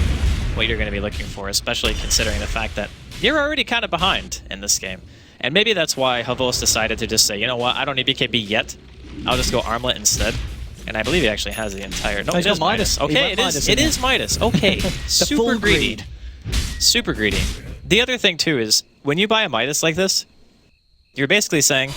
what you're going to be looking for, especially considering the fact that you're already kind of behind in this game. And maybe that's why Havos decided to just say, you know what, I don't need BKB yet. I'll just go armlet instead. And I believe he actually has the entire... No, it is Midas. Okay, it is Midas. Okay, super greedy. Super greedy. The other thing, too, is when you buy a Midas like this, you're basically saying,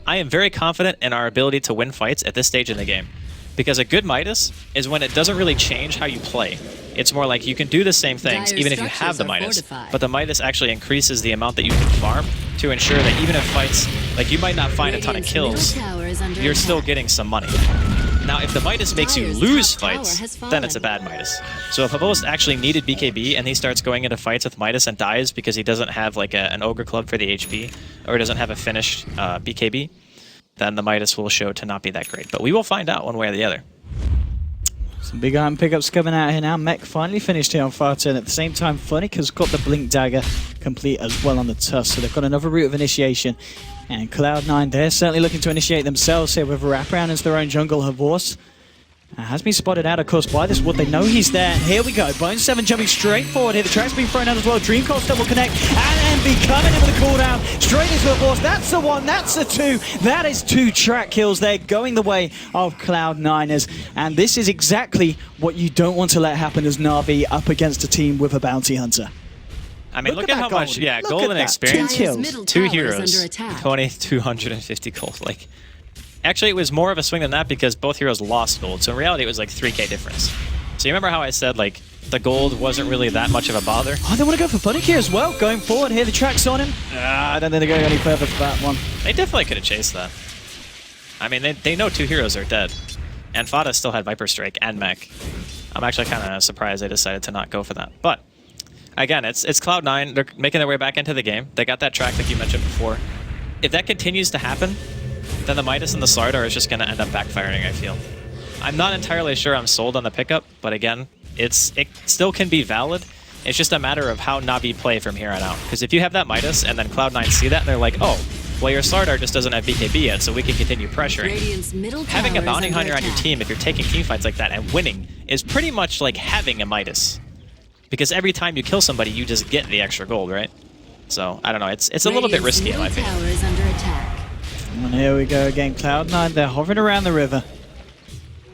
I am very confident in our ability to win fights at this stage in the game. Because a good Midas is when it doesn't really change how you play. It's more like you can do the same things even if you have the Midas, but the Midas actually increases the amount that you can farm to ensure that even if fights, like you might not find a ton of kills, you're still getting some money. Now, if the Midas makes you lose fights, then it's a bad Midas. So if Havos actually needed BKB and he starts going into fights with Midas and dies because he doesn't have like an Ogre Club for the HP, or doesn't have a finished BKB, then the Midas will show to not be that great. But we will find out one way or the other. Some big iron pickups coming out here now. Mech finally finished here on Fata, and at the same time, Funnick has got the Blink Dagger complete as well on the Tusk, so they've got another route of initiation. And Cloud9, they're certainly looking to initiate themselves here with a wraparound into their own jungle. Havos has been spotted out, of course, by this wood. They know he's there, and here we go. bo2 jumping straight forward here. The track's been thrown out as well. Dreamcore's double connect, and MB coming in with a cooldown. Straight into Havos. That's the 1, that's the 2. That is 2 track kills there, going the way of Cloud9ers. And this is exactly what you don't want to let happen as NaVi up against a team with a bounty hunter. I mean, look at how much, gold and experience. 2 kills. 2 heroes, 250 gold. Like, actually, it was more of a swing than that because both heroes lost gold. So in reality, it was like 3k difference. So you remember how I said, like, the gold wasn't really that much of a bother. Oh, they want to go for Funnick here as well. Going forward here, the track's on him. I don't think they're going any further for that one. They definitely could have chased that. I mean, they know 2 heroes are dead. And Fada still had Viper Strike and Mech. I'm actually kind of surprised they decided to not go for that. But, again, it's Cloud9. They're making their way back into the game. They got that track like you mentioned before. If that continues to happen, then the Midas and the Slardar is just going to end up backfiring, I feel. I'm not entirely sure I'm sold on the pickup, but again, it still can be valid. It's just a matter of how NaVi play from here on out. Because if you have that Midas and then Cloud9 see that and they're like, oh, well, your Slardar just doesn't have BKB yet, so we can continue pressuring. Having a Bounty Hunter on your team, if you're taking teamfights like that and winning, is pretty much like having a Midas. Because every time you kill somebody, you just get the extra gold, right? So, I don't know, it's a little bit risky in my opinion. And here we go again, Cloud9, they're hovering around the river.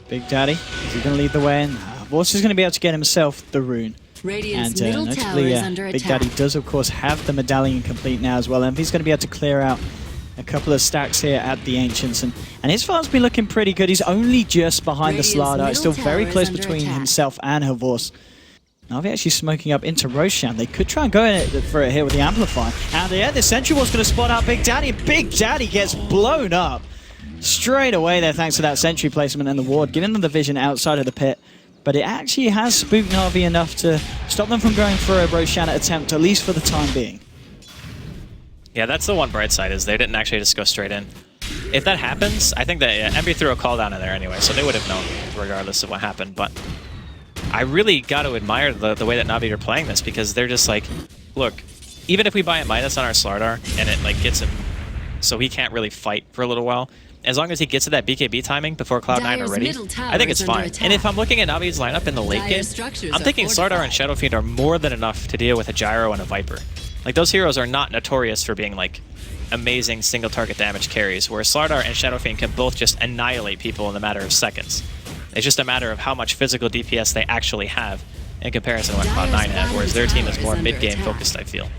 Big Daddy, is he going to lead the way in? Vorce is going to be able to get himself the rune. And notably, Big Daddy does, of course, have the medallion complete now as well. And he's going to be able to clear out a couple of stacks here at the Ancients. And his farm's been looking pretty good. He's only just behind the Slardar. It's still very close between himself and Vorce. NaVi actually smoking up into Roshan. They could try and go for it here with the Amplifier. And yeah, the Sentry Ward's going to spot out Big Daddy. Big Daddy gets blown up straight away there thanks to that Sentry placement and the Ward, giving them the vision outside of the pit. But it actually has spooked NaVi enough to stop them from going for a Roshan attempt, at least for the time being. Yeah, that's the one bright side, is they didn't actually just go straight in. If that happens, I think that Envy threw a call down in there anyway, so they would have known regardless of what happened. But I really got to admire the way that NaVi are playing this, because they're just like, look, even if we buy a Midas on our Slardar and it like gets him so he can't really fight for a little while, as long as he gets to that BKB timing before Cloud9 are ready, I think it's fine. And if I'm looking at NaVi's lineup in the late game, I'm thinking Slardar and Shadow Fiend are more than enough to deal with a Gyro and a Viper. Like, those heroes are not notorious for being, like, amazing single target damage carries, where Slardar and Shadow Fiend can both just annihilate people in a matter of seconds. It's just a matter of how much physical DPS they actually have in comparison to what Cloud9 have, whereas their team is more mid-game focused, I feel.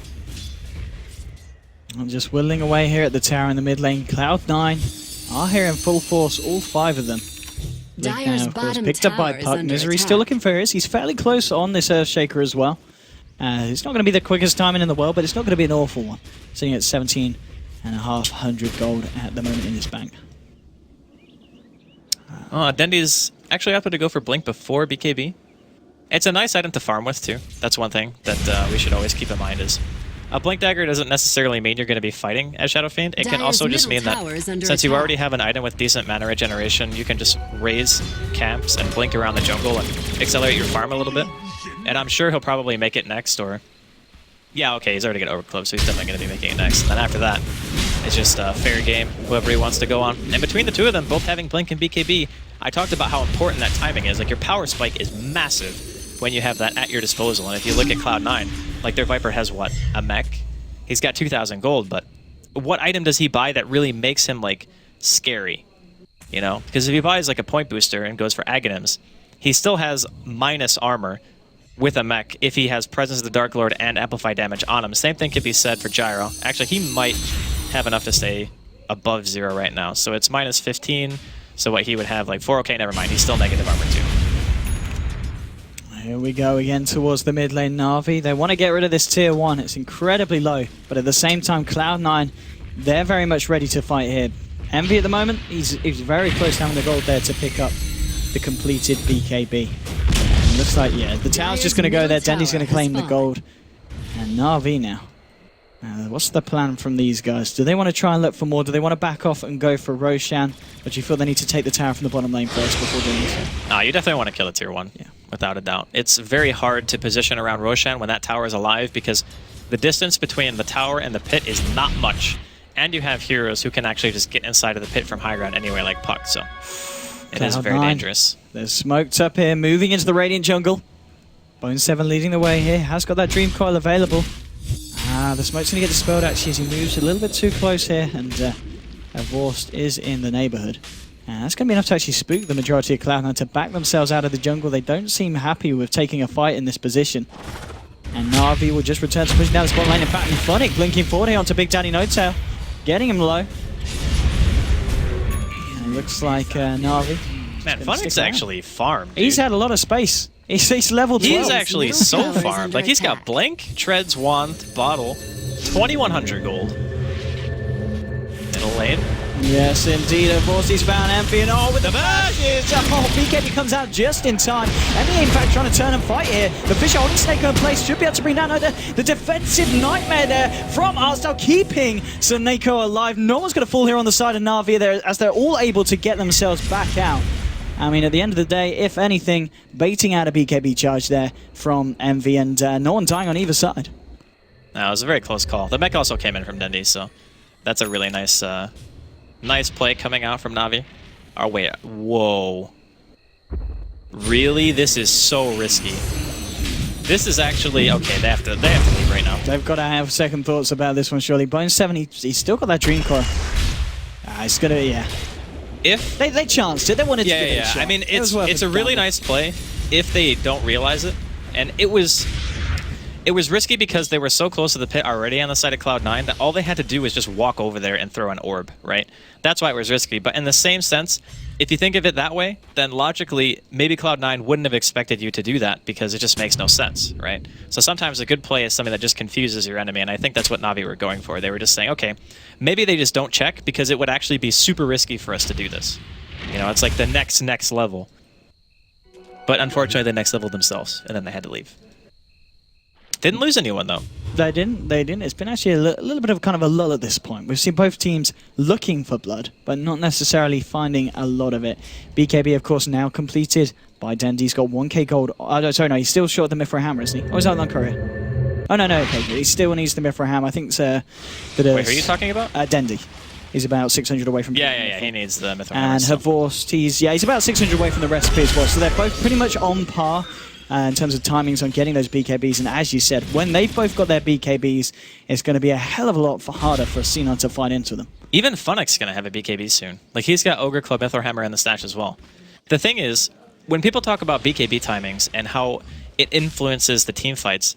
I'm just whittling away here at the tower in the mid lane. Cloud9 are here in full force, all 5 of them. Now, of course, picked up by Puck. Misery still looking for his. He's fairly close on this Earthshaker as well. It's not going to be the quickest timing in the world, but it's not going to be an awful one. Sitting at 17,500 gold at the moment in his bank. Dendy's actually opted to go for Blink before BKB. It's a nice item to farm with, too. That's one thing that we should always keep in mind is a Blink Dagger doesn't necessarily mean you're going to be fighting as Shadow Fiend. It can also just mean that since you already have an item with decent mana regeneration, you can just raise camps and blink around the jungle and accelerate your farm a little bit. And I'm sure he'll probably make it next, or... Yeah, okay, he's already got Overcloak, so he's definitely going to be making it next. And then after that, it's just a fair game, whoever he wants to go on. And between the two of them, both having Blink and BKB, I talked about how important that timing is. Like, your power spike is massive when you have that at your disposal. And if you look at Cloud9, like, their Viper has, what, a mech? He's got 2,000 gold, but what item does he buy that really makes him, like, scary? You know? Because if he buys, like, a point booster and goes for Aghanims, he still has minus armor with a mech if he has Presence of the Dark Lord and Amplify damage on him. Same thing could be said for Gyro. Actually, he might have enough to stay above 0 right now. So it's minus 15. So what he would have, like 4, okay, never mind. He's still negative armor too. Here we go again towards the mid lane NaVi. They want to get rid of this tier 1. It's incredibly low. But at the same time, Cloud9, they're very much ready to fight here. Envy at the moment, he's very close to having the gold there to pick up the completed BKB. And looks like, yeah, the tower's just going to go there. Dendy's going to claim the gold. And NaVi now. What's the plan from these guys? Do they want to try and look for more? Do they want to back off and go for Roshan? Or do you feel they need to take the tower from the bottom lane first before doing this? No, you definitely want to kill a tier 1, yeah, without a doubt. It's very hard to position around Roshan when that tower is alive because the distance between the tower and the pit is not much. And you have heroes who can actually just get inside of the pit from high ground anyway, like Puck, so it is very dangerous. They're smoked up here, moving into the Radiant jungle. bo2 leading the way here, has got that Dream Coil available. The smoke's going to get dispelled actually as he moves a little bit too close here, and Vorst is in the neighborhood. And that's going to be enough to actually spook the majority of Cloud9 to back themselves out of the jungle. They don't seem happy with taking a fight in this position. And NaVi will just return to pushing down the spot lane. In fact, Funnick blinking forward here onto Big Daddy No-Tail, getting him low. And it looks like NaVi... Man, Funnick's actually farmed. He's had a lot of space. He's level 12. He's actually Middle so tower is farmed. under Like, he's got attack. Blink, Treads, Wand, Bottle, 2,100 gold. Middle lane. Yes, indeed. Of course, he's found Emphy, and with the bashes! Oh, BKB comes out just in time. Emphy, in fact, trying to turn and fight here. The Fish holding Snake in place should be able to bring down the defensive nightmare there from Arstyle, keeping Soneko alive. No one's going to fall here on the side of NaVi there, as they're all able to get themselves back out. I mean, at the end of the day, if anything, baiting out a BKB charge there from Envy, and no one dying on either side. No, it was a very close call. The mech also came in from Dendi, so that's a really nice nice play coming out from NaVi. Oh, wait. Whoa. Really? This is so risky. This is actually... Okay, they have to leave right now. They've got to have second thoughts about this one, surely. Bone7, he's still got that Dream Core. It's going to... Yeah. If... They chanced it. They wanted to give it a Yeah. shot. I mean, It was worth it's a really gamble. nice play if they don't realize it. And it was risky because they were so close to the pit already on the side of Cloud9 that all they had to do was just walk over there and throw an orb, right? That's why it was risky. But in the same sense, if you think of it that way, then logically, maybe Cloud9 wouldn't have expected you to do that because it just makes no sense, right? So sometimes a good play is something that just confuses your enemy, and I think that's what NaVi were going for. They were just saying, okay, maybe they just don't check because it would actually be super risky for us to do this. You know, it's like the next level. But unfortunately, they next leveled themselves, and then they had to leave. Didn't lose anyone, though. They didn't. It's been actually a little bit of kind of a lull at this point. We've seen both teams looking for blood, but not necessarily finding a lot of it. BKB, of course, now completed by Dendi. He's got 1k gold. Sorry, no, he's still short of the Mithril Hammer, isn't he? Or is that Courier? Oh, no, okay. He still needs the Mithril Hammer. I think that Wait, who are you talking about? Dendi. He's about 600 away from... Yeah, he needs the Mithril Hammer. And Havorst, he's about 600 away from the recipe as well. So they're both pretty much on par in terms of timings on getting those BKBs. And as you said, when they've both got their BKBs, it's going to be a hell of a lot harder for Xenon to fight into them. Even Funnick's going to have a BKB soon. Like, he's got Ogre Club Mithril Hammer in the stash as well. The thing is, when people talk about BKB timings and how it influences the team fights,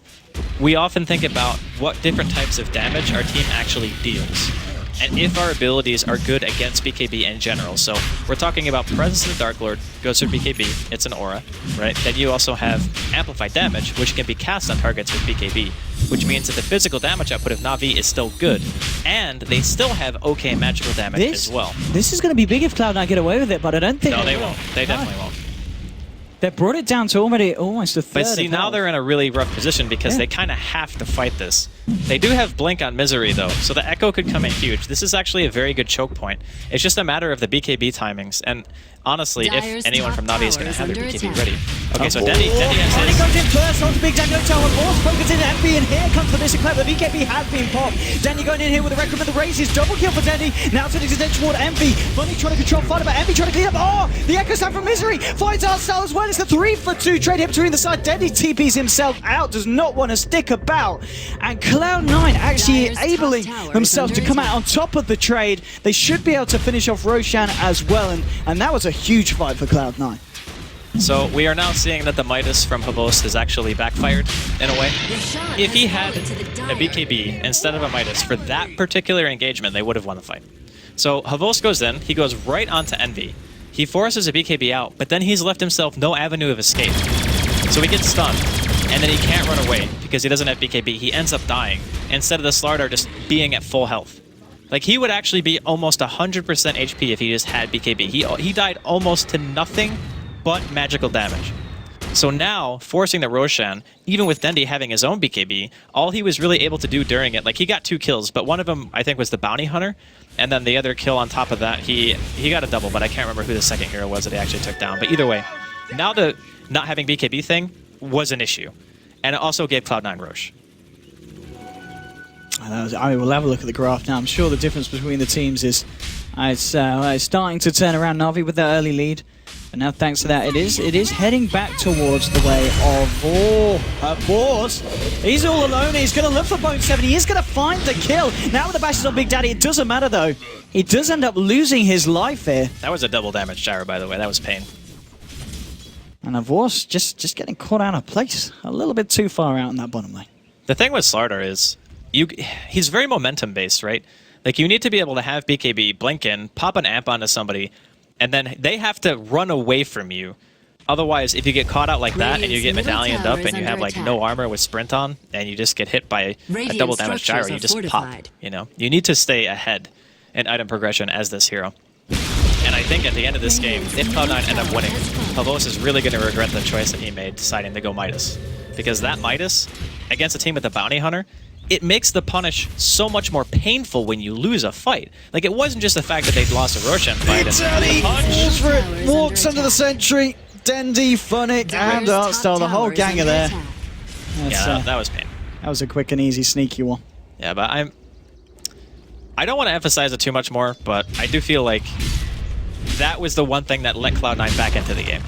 we often think about what different types of damage our team actually deals. And if our abilities are good against BKB in general. So we're talking about Presence of the Dark Lord goes through BKB, it's an aura, right? Then you also have Amplified Damage, which can be cast on targets with BKB, which means that the physical damage output of NaVi is still good. And they still have okay magical damage as well. This is going to be big if Cloud9 get away with it, but I don't think No, they won't. They definitely won't. They brought it down to almost a third. But see, now they're in a really rough position because they kind of have to fight this. They do have Blink on Misery, though, so the Echo could come in huge. This is actually a very good choke point. It's just a matter of the BKB timings, and honestly, Dyer's if anyone from top NaVi is going tower to have their is BKB under ready. Okay, so Danny Dendi has his. comes in first onto Big Daniel Tower. Force focus in Envy, and here comes the Missing Clever. The BKB has been popped. Danny going in here with a record of the raises. Double kill for Danny. Now turning his attention toward Envy. Bunny trying to control fighter, but Envy trying to clean up. Oh, the Echo Slam from Misery finds Arstyle as well. It's the 3-for-2 trade hit between the side. Danny TPs himself out, does not want to stick about. And Cloud9 actually Dyer's enabling top tower themselves is to under come out on top of the trade. They should be able to finish off Roshan as well, and that was a huge fight for Cloud9. So we are now seeing that the Midas from Havost is actually backfired in a way. If he had a BKB instead of a Midas for that particular engagement, they would have won the fight. So Havost goes in, he goes right onto Envy. He forces a BKB out, but then he's left himself no avenue of escape. So he gets stunned, and then he can't run away because he doesn't have BKB. He ends up dying instead of the Slardar just being at full health. Like, he would actually be almost 100% HP if he just had BKB. He died almost to nothing but magical damage. So now, forcing the Roshan, even with Dendi having his own BKB, all he was really able to do during it, like, he got 2 kills, but one of them, I think, was the Bounty Hunter, and then the other kill on top of that, he got a double, but I can't remember who the second hero was that he actually took down. But either way, now the not having BKB thing was an issue, and it also gave Cloud9 Roche. I mean, we'll have a look at the graph now. I'm sure the difference between the teams is it's starting to turn around. NaVi with that early lead. And now, thanks to that, it is heading back towards the way of Boars. He's all alone. He's going to look for Bone7. He is going to find the kill. Now with the bashes on Big Daddy, it doesn't matter, though. He does end up losing his life here. That was a double damage gyro, by the way. That was pain. And Avors just getting caught out of place. A little bit too far out in that bottom lane. The thing with Slardar is, he's very momentum-based, right? Like, you need to be able to have BKB, blink in, pop an amp onto somebody, and then they have to run away from you Otherwise, if you get caught out like that and you get Radiant's middle medallioned tower up and is you have under like no armor with sprint on and you just get hit by a Radiant double damage gyro, structures you are just fortified. pop, you know? You need to stay ahead in item progression as this hero. And I think at the end of this game, if Cloud9 end up winning, Pavos is really going to regret the choice that he made deciding to go Midas. Because that Midas, against a team with a Bounty Hunter, it makes the punish so much more painful when you lose a fight. Like, it wasn't just the fact that they'd lost a Roshan fight. Vincere falls for it, walks under the sentry. Dendi, Funnick, and Artstar, the whole gang are there. Yeah, that was pain. That was a quick and easy sneaky one. Yeah, but I don't want to emphasize it too much more, but I do feel like that was the one thing that let Cloud9 back into the game.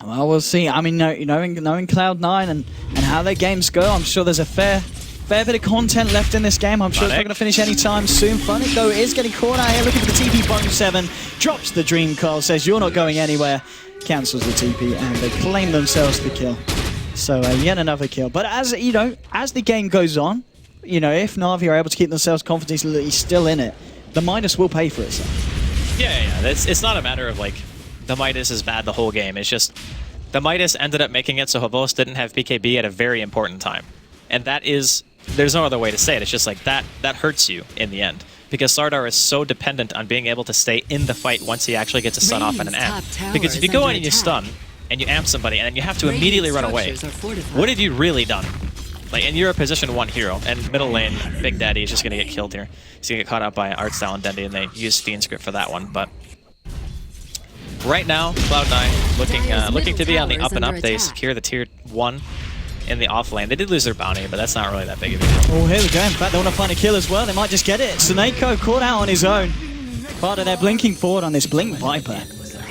Well, we'll see. I mean, knowing Cloud9 and how their games go, I'm sure there's a fair bit of content left in this game. I'm sure it's not going to finish anytime soon. Funnick, though, is getting caught out here, looking for the TP bo2, drops the Dream Coil, says you're not going anywhere, cancels the TP, and they claim themselves the kill. So yet another kill. But as you know, as the game goes on, you know, if NaVi are able to keep themselves confidently still in it, the Midas will pay for itself. Yeah. It's not a matter of like the Midas is bad the whole game. It's just the Midas ended up making it so Havos didn't have BKB at a very important time, and that is. There's no other way to say it. It's just like that hurts you in the end. Because Slardar is so dependent on being able to stay in the fight once he actually gets a stun off and an amp. Because if you go in and you stun, and you amp somebody, and then you have to immediately run away, what have you really done? Like, and you're a position 1 hero, and middle lane, Big Daddy is just going to get killed here. He's going to get caught out by Artstyle and Dendi, and they use Fiend Script for that one. But right now, Cloud9 looking to be on the up and up. They secure the tier 1. In the off lane. They did lose their bounty, but that's not really that big of a deal. Oh, here we go. In fact, they want to find a kill as well. They might just get it. Snako caught out on his own. Part of their blinking forward on this Blink Viper.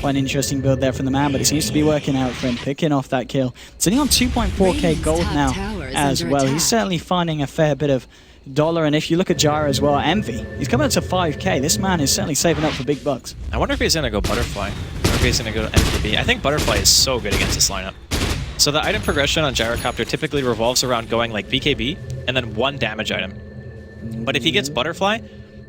Quite an interesting build there from the man, but it seems to be working out for him, picking off that kill. It's only on 2.4k gold now as well. He's certainly finding a fair bit of dollar, and if you look at Gyro as well, Envy, he's coming up to 5k. This man is certainly saving up for big bucks. I wonder if he's going to go Butterfly, or if he's going to go MKB. I think Butterfly is so good against this lineup. So the item progression on Gyrocopter typically revolves around going like BKB and then 1 damage item. But if he gets Butterfly,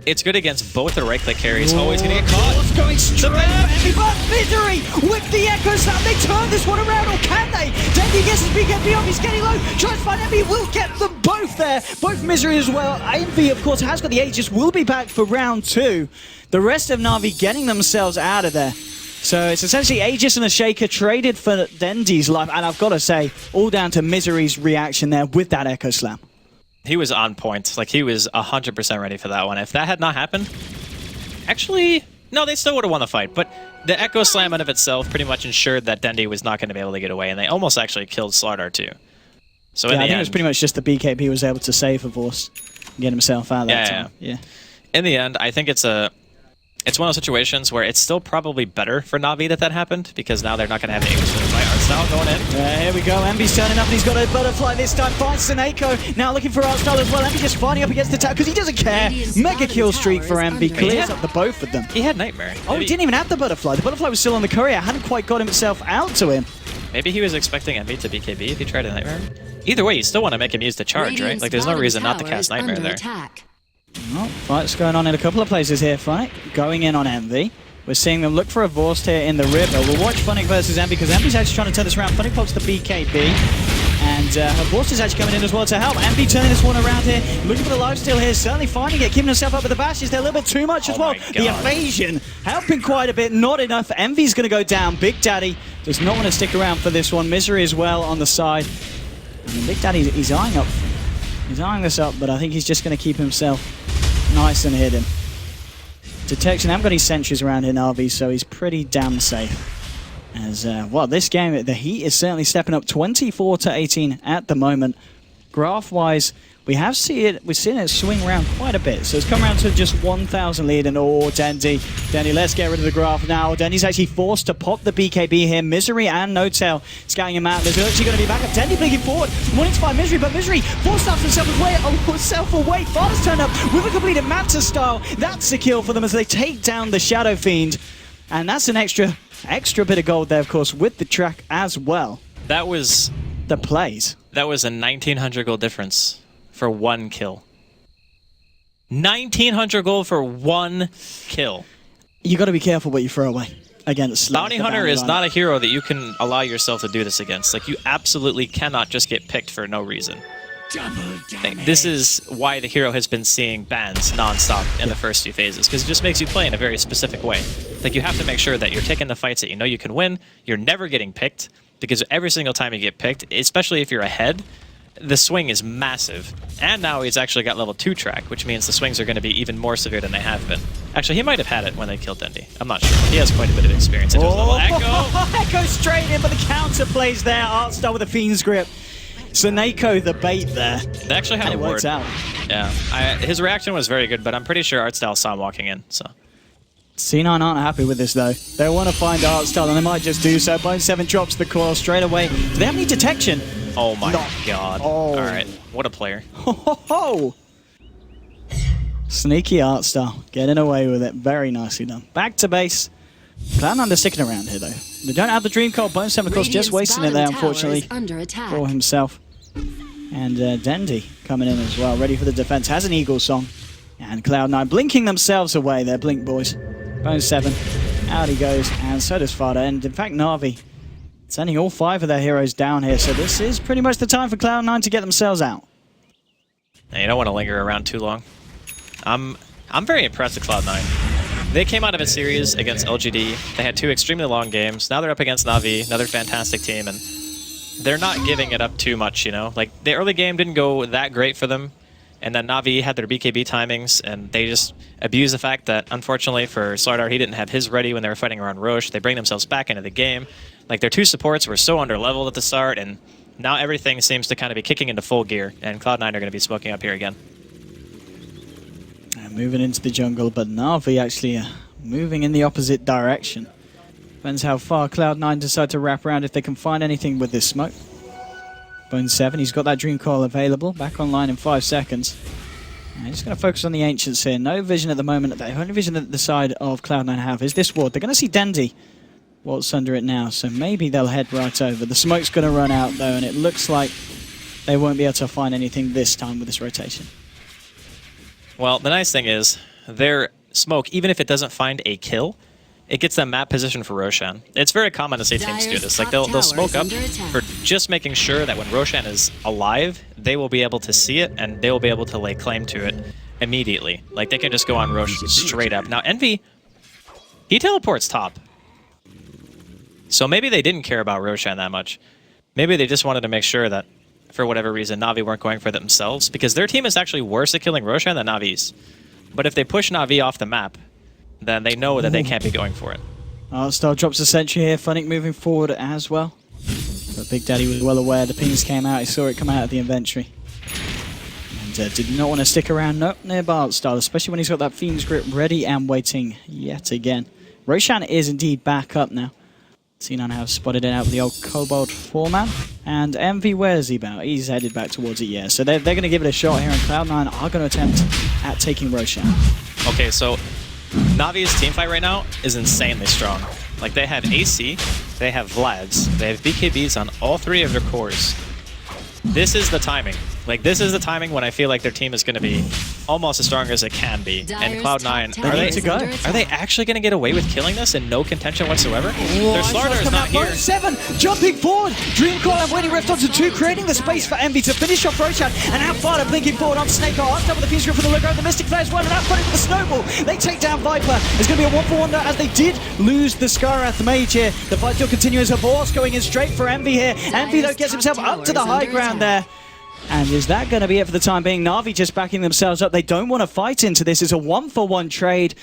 it's good against both the right-click carries. Oh, he's going to get caught. Going straight Envy, but Vincere with the Echo Slam. They turn this one around, or can they? Dendi gets his BKB off, he's getting low. Tries to find Envy, will get them both there. Both Vincere as well. Envy, of course, has got the Aegis, will be back for round 2. The rest of NaVi getting themselves out of there. So it's essentially Aegis and a Shaker traded for Dendi's life, and I've got to say, all down to Misery's reaction there with that Echo Slam. He was on point. Like, he was 100% ready for that one. If that had not happened, actually, no, they still would have won the fight, but the Echo Slam in of itself pretty much ensured that Dendi was not going to be able to get away, and they almost actually killed Slardar too. So yeah, in the I think end, it was pretty much just the BKB was able to save Vorce and get himself out of that time. Yeah. In the end, I think it's one of those situations where it's still probably better for NaVi that happened, because now they're not going to have the English by Artstyle going in. Here we go. Envy's turning up and he's got a Butterfly this time. Finds Snako. Now looking for Artstyle as well. Envy just finding up against the tower because he doesn't care. Mega kill streak for Envy. Clears up the both of them. He had Nightmare. Oh, he didn't even have the Butterfly. The Butterfly was still on the courier. Hadn't quite got himself out to him. Maybe he was expecting Envy to BKB if he tried a Nightmare. Either way, you still want to make him use the charge, right? Like, there's no reason not to cast Nightmare there. Well, fights going on in a couple of places here. Funnick going in on Envy. We're seeing them look for a Vorst here in the river. We'll watch Funnick versus Envy because Envy's actually trying to turn this around. Funnick pops the BKB. And her Vorst is actually coming in as well to help. Envy turning this one around here. Looking for the lifesteal here. Certainly finding it. Keeping himself up with the bashes. They're a little bit too much as well. The evasion helping quite a bit. Not enough. Envy's going to go down. Big Daddy does not want to stick around for this one. Misery as well on the side. And Big Daddy, he's eyeing up. He's eyeing this up, but I think he's just going to keep himself nice and hidden. Detection, I haven't got any sentries around here, NaVi, so he's pretty damn safe. As, well, this game, the heat is certainly stepping up 24-18 at the moment. Graph-wise, we've seen it swing around quite a bit. So it's come around to just 1,000 lead, and Dendi, let's get rid of the graph now. Dendi's actually forced to pop the BKB here. Misery and No-Tail scouting him out. There's actually going to be back up. Dendi blinking forward, wanting to find Misery, but Misery forced himself away. Father's turned up with a completed Natus style. That's a kill for them as they take down the Shadow Fiend. And that's an extra bit of gold there, of course, with the track as well. That was the plays. That was a 1,900 gold difference for 1 kill. 1,900 gold for 1 kill. You got to be careful what you throw away. against Bounty Hunter is not a hero that you can allow yourself to do this against. Like, you absolutely cannot just get picked for no reason. This is why the hero has been seeing bans non-stop in the first few phases, because it just makes you play in a very specific way. Like, you have to make sure that you're taking the fights that you know you can win, you're never getting picked, because every single time you get picked, especially if you're ahead, the swing is massive. And now he's actually got level 2 track, which means the swings are going to be even more severe than they have been. Actually, he might have had it when they killed Dendi. I'm not sure. He has quite a bit of experience. It was level Echo. Echo straight in, but the counter plays there. Artstar with a Fiend's Grip. Saneko the bait there. They actually had a ward. Works out. Yeah, his reaction was very good, but I'm pretty sure Artstyle saw him walking in, so... C9 aren't happy with this, though. They want to find Artstyle, and they might just do so. bo2 drops the coil straight away. Do they have any detection? Oh my god. Oh. Alright, what a player. Ho, ho, ho. Sneaky Artstar, getting away with it. Very nicely done. Back to base. Cloud9 they're sticking around here, though. They don't have the Dream Coil. bo2, of course, just wasting it there, unfortunately, for himself. And Dendi coming in as well, ready for the defense. Has an Eagle Song. And Cloud9 blinking themselves away. They're Blink Boys. bo2, out he goes, and so does Fada. And in fact, NaVi sending all 5 of their heroes down here. So this is pretty much the time for Cloud9 to get themselves out. Now, you don't want to linger around too long. I'm very impressed with Cloud9. They came out of a series against LGD. They had 2 extremely long games. Now they're up against NaVi, another fantastic team, and they're not giving it up too much, you know? Like, the early game didn't go that great for them, and then NaVi had their BKB timings, and they just abused the fact that, unfortunately for Slardar, he didn't have his ready when they were fighting around Roche. They bring themselves back into the game. Like, their 2 supports were so under-leveled at the start, and now everything seems to kind of be kicking into full gear, and Cloud9 are going to be smoking up here again. Moving into the jungle, but NaVi actually moving in the opposite direction. Depends how far Cloud9 decide to wrap around, if they can find anything with this smoke. bo2, he's got that Dream Coil available, back online in 5 seconds. And he's going to focus on the Ancients here. No vision at the moment. The only vision that the side of Cloud9 have is this ward. They're going to see Dendi waltz under it now, so maybe they'll head right over. The smoke's going to run out, though, and it looks like they won't be able to find anything this time with this rotation. Well, the nice thing is, their smoke, even if it doesn't find a kill, it gets them map position for Roshan. It's very common to see teams do this. Like, they'll smoke up for just making sure that when Roshan is alive, they will be able to see it, and they will be able to lay claim to it immediately. Like, they can just go on Rosh straight up. Now, Envy, he teleports top. So maybe they didn't care about Roshan that much. Maybe they just wanted to make sure that, for whatever reason, NaVi weren't going for themselves, because their team is actually worse at killing Roshan than NaVi's. But if they push NaVi off the map, then they know that they can't be going for it. Artstar drops a sentry here, Funnick moving forward as well. But Big Daddy was well aware, the pings came out, he saw it come out of the inventory. And did not want to stick around nearby Artstar, especially when he's got that Fiend's Grip ready and waiting yet again. Roshan is indeed back up now. C9 have spotted it out with the old Kobold 4-man. And Envy, where is he about? He's headed back towards it, yeah. So they're going to give it a shot here, and Cloud9 are going to attempt at taking Roshan. Okay, so NaVi's teamfight right now is insanely strong. Like, they have AC, they have Vlads, they have BKBs on all 3 of their cores. This is the timing. Like, this is the timing when I feel like their team is going to be almost as strong as it can be. And Cloud9, are they actually going to get away with killing this in no contention whatsoever? Their Slardar is not here. bo2 jumping forward. Dream Coil and Waiting Rift onto 2, creating the space for Envy to finish off Roshan. And now Fada blinking forward on Snake. Artstar with the Fiend's Grip for the look over. The Mystic Flare as well. And now Funnick with the Snowball. They take down Viper. It's going to be a 1-for-1 as they did lose the Skarath Mage here. The fight still continues. Horse going in straight for Envy here. Envy, though, gets himself up to the high ground there. And is that going to be it for the time being? NaVi just backing themselves up. They don't want to fight into this. It's a 1-for-1 trade,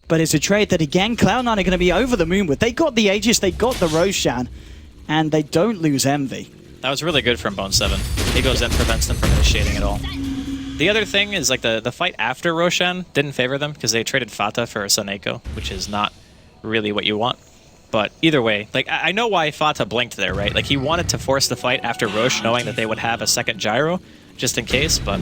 but it's a trade that, again, Cloud9 are going to be over the moon with. They got the Aegis, they got the Roshan, and they don't lose Envy. That was really good from bo2. He goes in, prevents them from initiating it all. The other thing is, like, the fight after Roshan didn't favor them because they traded Fata for Saneko, which is not really what you want. But either way, like, I know why Fata blinked there, right? Like, he wanted to force the fight after Roche, knowing that they would have a second gyro, just in case, but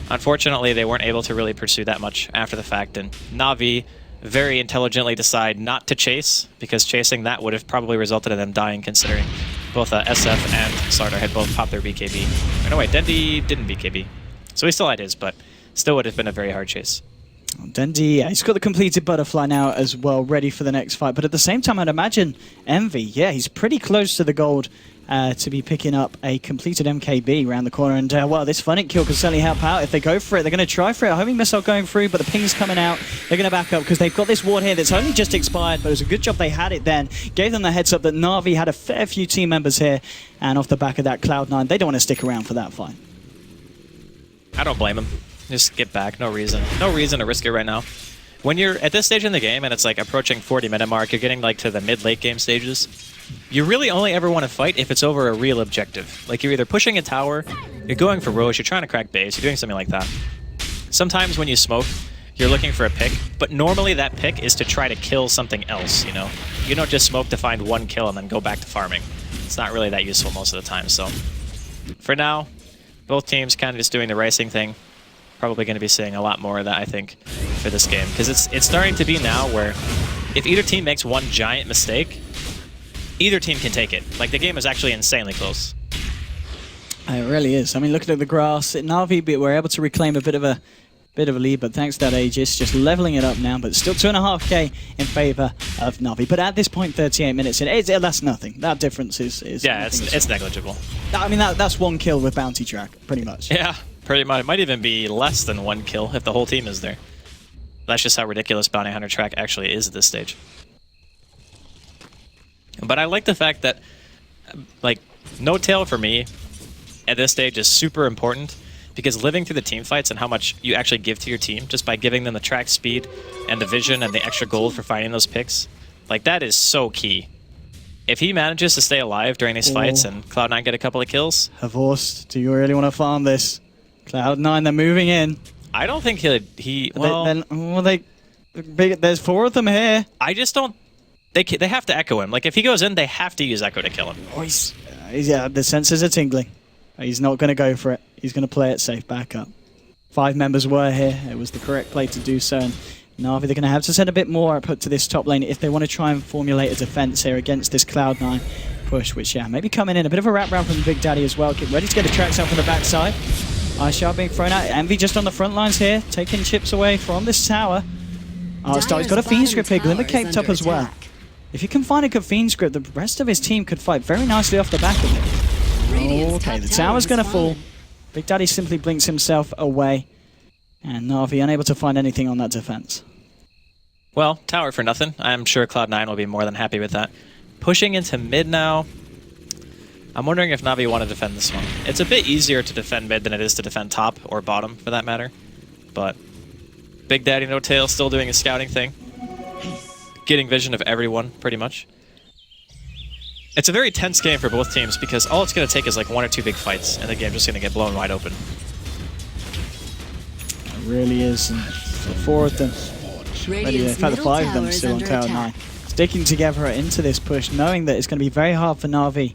unfortunately they weren't able to really pursue that much after the fact, and NaVi very intelligently decide not to chase, because chasing that would have probably resulted in them dying, considering both SF and Slardar had both popped their BKB. No, wait, Dendi didn't BKB, so he still had his, but still would have been a very hard chase. Dendi, yeah, he's got the completed butterfly now as well, ready for the next fight. But at the same time, I'd imagine Envy, yeah, he's pretty close to the gold to be picking up a completed MKB around the corner. And, well, this Funnick kill could certainly help out if they go for it. They're going to try for it. A homing missile going through, but the ping's coming out. They're going to back up because they've got this ward here that's only just expired, but it was a good job they had it then. Gave them the heads up that NaVi had a fair few team members here. And off the back of that, Cloud9, they don't want to stick around for that fight. I don't blame him. Just get back. No reason. No reason to risk it right now. When you're at this stage in the game and it's like approaching 40-minute mark, you're getting like to the mid-late game stages, you really only ever want to fight if it's over a real objective. Like you're either pushing a tower, you're going for Roche, you're trying to crack base, you're doing something like that. Sometimes when you smoke, you're looking for a pick, but normally that pick is to try to kill something else, you know? You don't just smoke to find one kill and then go back to farming. It's not really that useful most of the time, so... For now, both teams kind of just doing the racing thing. Probably going to be seeing a lot more of that, I think, for this game. Because it's starting to be now where if either team makes one giant mistake, either team can take it. Like, the game is actually insanely close. It really is. I mean, looking at the grass, NaVi were able to reclaim a bit of a lead, but thanks to that Aegis, just leveling it up now, but still 2.5k in favor of NaVi. But at this point, 38 minutes in, that's nothing. That difference is yeah, it's negligible. I mean, that's one kill with bounty track, pretty much. Yeah. Pretty much. It might even be less than one kill if the whole team is there. That's just how ridiculous Bounty Hunter track actually is at this stage. But I like the fact that, like, no tail for me at this stage is super important because living through the team fights and how much you actually give to your team just by giving them the track speed and the vision and the extra gold for finding those picks, like, that is so key. If he manages to stay alive during these fights and Cloud9 get a couple of kills... Horst, do you really want to farm this? Cloud9, they're moving in. I don't think there's 4 of them here. I just don't... They have to echo him. Like, if he goes in, they have to use echo to kill him. Oh, yeah, the sensors are tingling. He's not going to go for it. He's going to play it safe back up. 5 members were here. It was the correct play to do so. And NaVi, they're going to have to send a bit more up to this top lane if they want to try and formulate a defense here against this Cloud9 push, which, yeah, maybe coming in. A bit of a wrap round from Big Daddy as well. Get ready to get the tracks out from the backside. Ice Shard being thrown out. Envy just on the front lines here, taking chips away from this tower. He's got a Fiend Script here, Glimmer caped up as well. If you can find a good Fiend Script, the rest of his team could fight very nicely off the back of it. Okay, the tower's going to fall. Big Daddy simply blinks himself away. And NaVi unable to find anything on that defense. Well, tower for nothing. I'm sure Cloud9 will be more than happy with that. Pushing into mid now. I'm wondering if NaVi want to defend this one. It's a bit easier to defend mid than it is to defend top or bottom, for that matter. But Big Daddy No Tail still doing his scouting thing. Getting vision of everyone, pretty much. It's a very tense game for both teams because all it's going to take is like 1 or 2 big fights, and the game's just going to get blown wide open. It really is. And so 4 of them ready. In fact, the 5 of them still on Cloud9. Sticking together into this push, knowing that it's going to be very hard for NaVi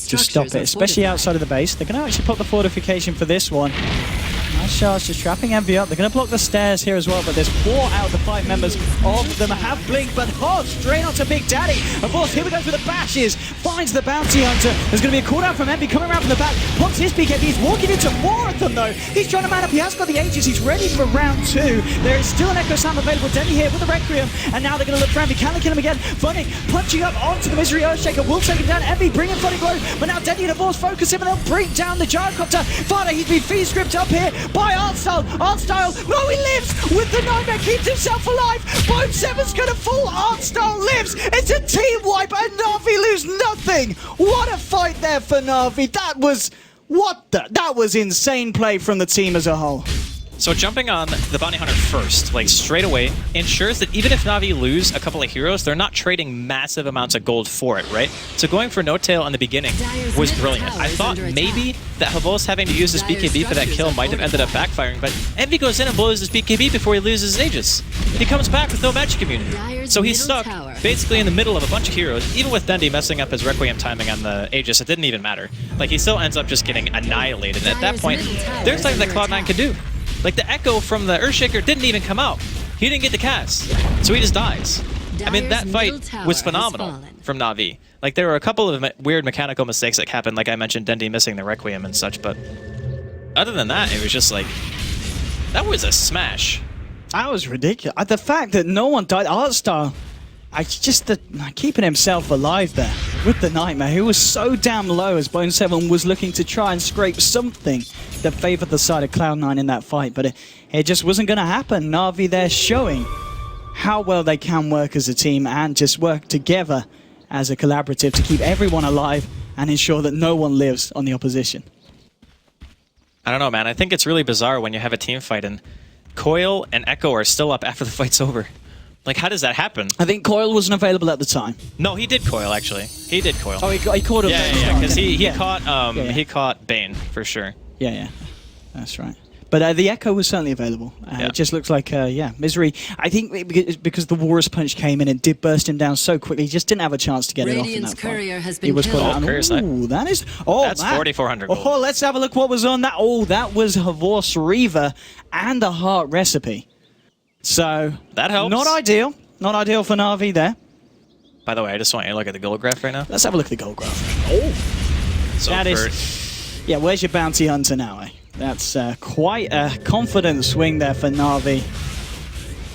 to stop it, especially outside of the base. They're going to actually pop the fortification for this one. Nice shots, just trapping Envy up. They're going to block the stairs here as well, but there's 4 out of the 5 members of them have blinked, but straight onto Big Daddy. Of course, here we go for the bashes. Finds the Bounty Hunter. There's going to be a cooldown from Envy coming around from the back. Pops his BKB. He's walking into 4 of them, though. He's trying to man up. He has got the Aegis. He's ready for round 2. There is still an Echo Slam available. Denny here with the Requiem, and now they're going to look for Envy. Can they kill him again? Funnick punching up onto the Misery Earthshaker. Will take him down. Envy bringing Funnick low, but now Denny and the Force focus him, and they'll bring down the Gyrocopter. Farther, he's been Fiend Script up here by Artstyle. Artstyle, no, he lives with the Nightmare, keeps himself alive. bo2's gonna fall. Artstyle lives. It's a team wipe, and NaVi lose nothing. What a fight there for NaVi. That was insane play from the team as a whole. So jumping on the Bounty Hunter first, like straight away, ensures that even if NaVi lose a couple of heroes, they're not trading massive amounts of gold for it, right? So going for No Tail in the beginning was brilliant. I thought maybe that Havos having to use his BKB for that kill might have ended up backfiring, but Envy goes in and blows his BKB before he loses his Aegis. He comes back with no magic immunity. So he's stuck basically in the middle of a bunch of heroes. Even with Dendi messing up his Requiem timing on the Aegis, it didn't even matter. Like, he still ends up just getting annihilated. And at that point, there's something that Cloud9 could do. Like, the Echo from the Earthshaker didn't even come out. He didn't get the cast, so he just dies. I mean, that fight was phenomenal from NaVi. Like, there were a couple of weird mechanical mistakes that happened, like I mentioned, Dendi missing the Requiem and such, but other than that, it was just like, that was a smash. That was ridiculous. The fact that no one died, Artstar, keeping himself alive there with the Nightmare. He was so damn low as bo2 was looking to try and scrape something that favored the side of Cloud9 in that fight, but it just wasn't going to happen. NaVi there showing how well they can work as a team and just work together as a collaborative to keep everyone alive and ensure that no one lives on the opposition. I don't know, man. I think it's really bizarre when you have a team fight and Coil and Echo are still up after the fight's over. Like, how does that happen? I think Coil wasn't available at the time. No, he did Coil, actually. He did Coil. Oh, he caught him. Yeah, because he caught Bane, for sure. Yeah, that's right. But the Echo was certainly available. It just looks like, Misery. I think because the Walrus Punch came in and did burst him down so quickly, he just didn't have a chance to get it off in that Courier fight. has been killed. Ooh, that is... Oh, that's 4,400 gold. Oh, let's have a look what was on that. Oh, that was Horse Reaver and the Heart Recipe. So... That helps. Not ideal. Not ideal for NaVi there. By the way, I just want you to look at the gold graph right now. Let's have a look at the gold graph. Oh! So that is... Yeah, where's your Bounty Hunter now, eh? That's quite a confident swing there for NaVi.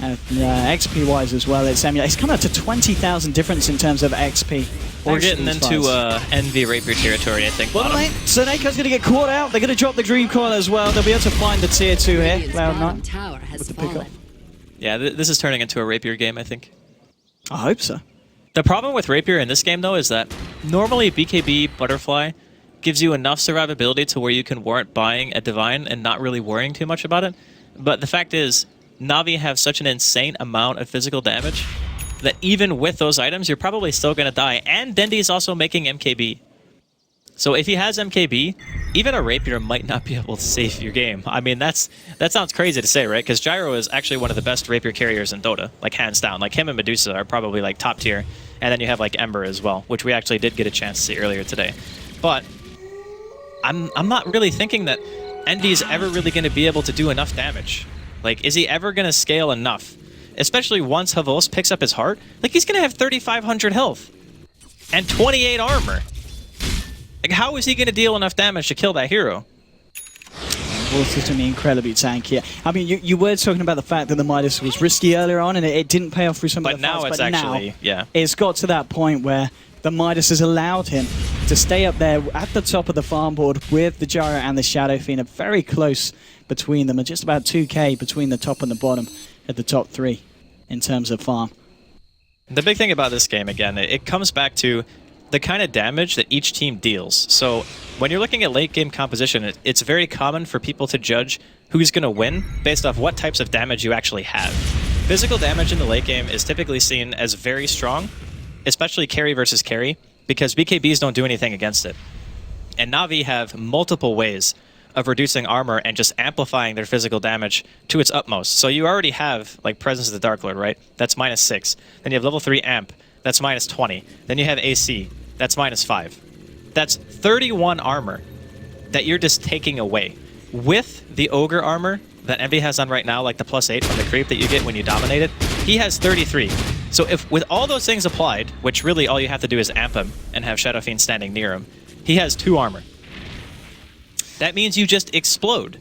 XP-wise as well, it's coming up to 20,000 difference in terms of XP. We're getting into NV Rapier territory, I think. Well, Seneca's going to get caught out. They're going to drop the Dream Coil as well. They'll be able to find the tier 2 here. Cloud9 with the pickup. Yeah, this is turning into a Rapier game, I think. I hope so. The problem with Rapier in this game, though, is that normally BKB Butterfly gives you enough survivability to where you can warrant buying a Divine and not really worrying too much about it. But the fact is, NaVi have such an insane amount of physical damage that even with those items, you're probably still going to die. And Dendy's also making MKB. So if he has MKB, even a Rapier might not be able to save your game. I mean, that sounds crazy to say, right? Because Gyro is actually one of the best Rapier carriers in Dota, like hands down. Like him and Medusa are probably like top tier. And then you have like Ember as well, which we actually did get a chance to see earlier today. But I'm not really thinking that Envy's ever really going to be able to do enough damage. Like, is he ever going to scale enough? Especially once Havos picks up his heart. Like, he's going to have 3,500 health and 28 armor. Like, how is he going to deal enough damage to kill that hero? Wolf is going to be incredibly tanky. I mean, you were talking about the fact that the Midas was risky earlier on and it didn't pay off through some of the fights, but now it's got to that point where the Midas has allowed him to stay up there at the top of the farm board with the Gyro and the Shadow Fiend, very close between them, and just about 2k between the top and the bottom at the top 3 in terms of farm. The big thing about this game, again, it comes back to the kind of damage that each team deals. So when you're looking at late game composition, it's very common for people to judge who's going to win based off what types of damage you actually have. Physical damage in the late game is typically seen as very strong, especially carry versus carry, because BKBs don't do anything against it. And NaVi have multiple ways of reducing armor and just amplifying their physical damage to its utmost. So you already have like Presence of the Dark Lord, right? That's -6. Then you have level 3 Amp, that's -20. Then you have AC, that's -5. That's 31 armor that you're just taking away. With the Ogre armor that Envy has on right now, like the +8 from the creep that you get when you dominate it, he has 33. So if with all those things applied, which really all you have to do is amp him and have Shadow Fiend standing near him, he has 2 armor. That means you just explode.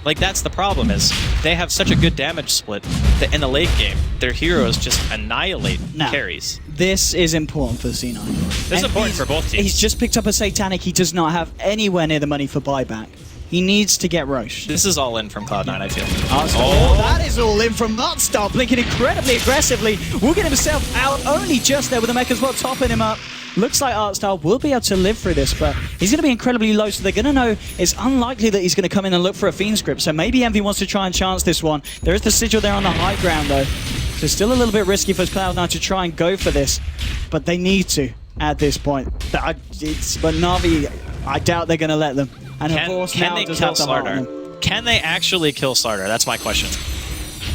Like, that's the problem, is they have such a good damage split that in the late game, their heroes just annihilate carries. This is important for C9. This is important for both teams. He's just picked up a Satanic. He does not have anywhere near the money for buyback. He needs to get Roche. This is all in from Cloud9, I feel. Oh, that is all in from Artstar, blinking incredibly aggressively. Will get himself out only just there with the Mecha Spot topping him up. Looks like Artstar will be able to live through this, but he's going to be incredibly low, so they're going to know it's unlikely that he's going to come in and look for a Fiend script. So maybe Envy wants to try and chance this one. There is the Sigil there on the high ground, though. So still a little bit risky for Cloud9 to try and go for this, but they need to at this point. But NaVi, I doubt they're going to let them. And can they kill Slardar? Can they actually kill Slardar? That's my question.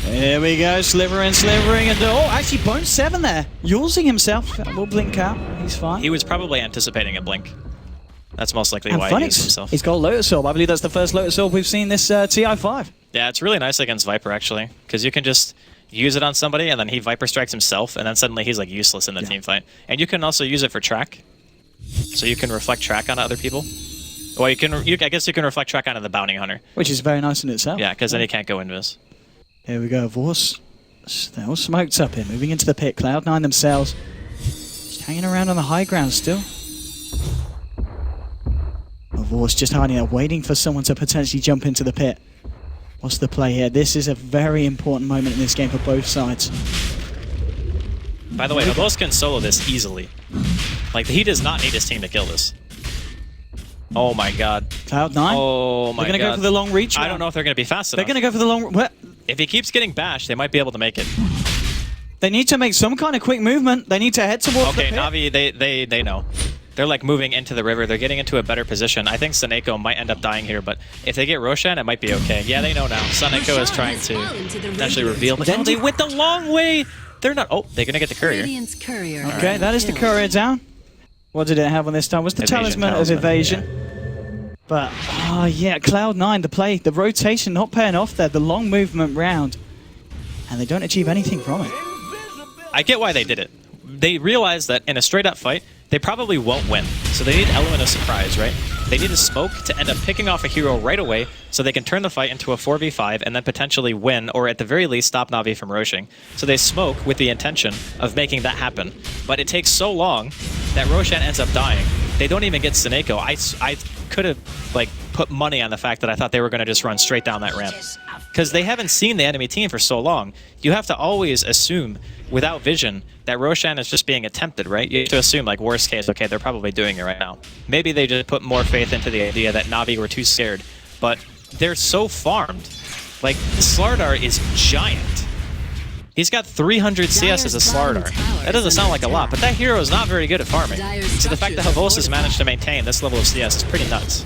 Here we go, slivering, and oh, actually bo2 there, using himself. Will blink out, he's fine. He was probably anticipating a blink. That's most likely why he used himself. He's got Lotus Orb. I believe that's the first Lotus Orb we've seen this TI5. Yeah, it's really nice against Viper, actually, because you can just use it on somebody, and then he Viper strikes himself, and then suddenly he's like useless in the team fight. And you can also use it for track, so you can reflect track on other people. Well, I guess you can reflect track onto the Bounty Hunter. Which is very nice in itself. Yeah, because then he can't go invis. Here we go, Vorse. They're all smoked up here, moving into the pit. Cloud9 themselves just hanging around on the high ground still. Vorse just hiding there, waiting for someone to potentially jump into the pit. What's the play here? This is a very important moment in this game for both sides. By the way, Vorse can solo this easily. Like, he does not need his team to kill this. Oh my god. Cloud9? Oh my god. They're going to go for the long reach. I don't know if they're going to be fast enough. They're going to go for the long... What? If he keeps getting bashed, they might be able to make it. They need to make some kind of quick movement. They need to head towards the pit. Okay, NaVi, they know. They're like moving into the river. They're getting into a better position. I think Saneko might end up dying here, but if they get Roshan, it might be okay. Yeah, they know now. Saneko is trying to potentially reveal, but they went the long way. They're not... Oh, they're going to get the courier. Okay, that is the courier down. What did it have on this time? Was the talisman as evasion? Yeah. But, yeah, Cloud9, the play, the rotation not paying off there, the long movement round. And they don't achieve anything from it. I get why they did it. They realized that in a straight-up fight, they probably won't win. So they need an element of surprise, right? They need a smoke to end up picking off a hero right away so they can turn the fight into a 4v5 and then potentially win, or at the very least stop NaVi from rushing. So they smoke with the intention of making that happen. But it takes so long that Roshan ends up dying. They don't even get Saneko. I could have like put money on the fact that I thought they were going to just run straight down that ramp. Because they haven't seen the enemy team for so long. You have to always assume, without vision, that Roshan is just being attempted, right? You have to assume, like, worst case, okay, they're probably doing it right now. Maybe they just put more faith into the idea that NaVi were too scared. But they're so farmed. Like, Slardar is giant. He's got 300 CS as a Slardar. That doesn't sound like a lot, but that hero is not very good at farming. So the fact that Havos has managed to maintain this level of CS is pretty nuts.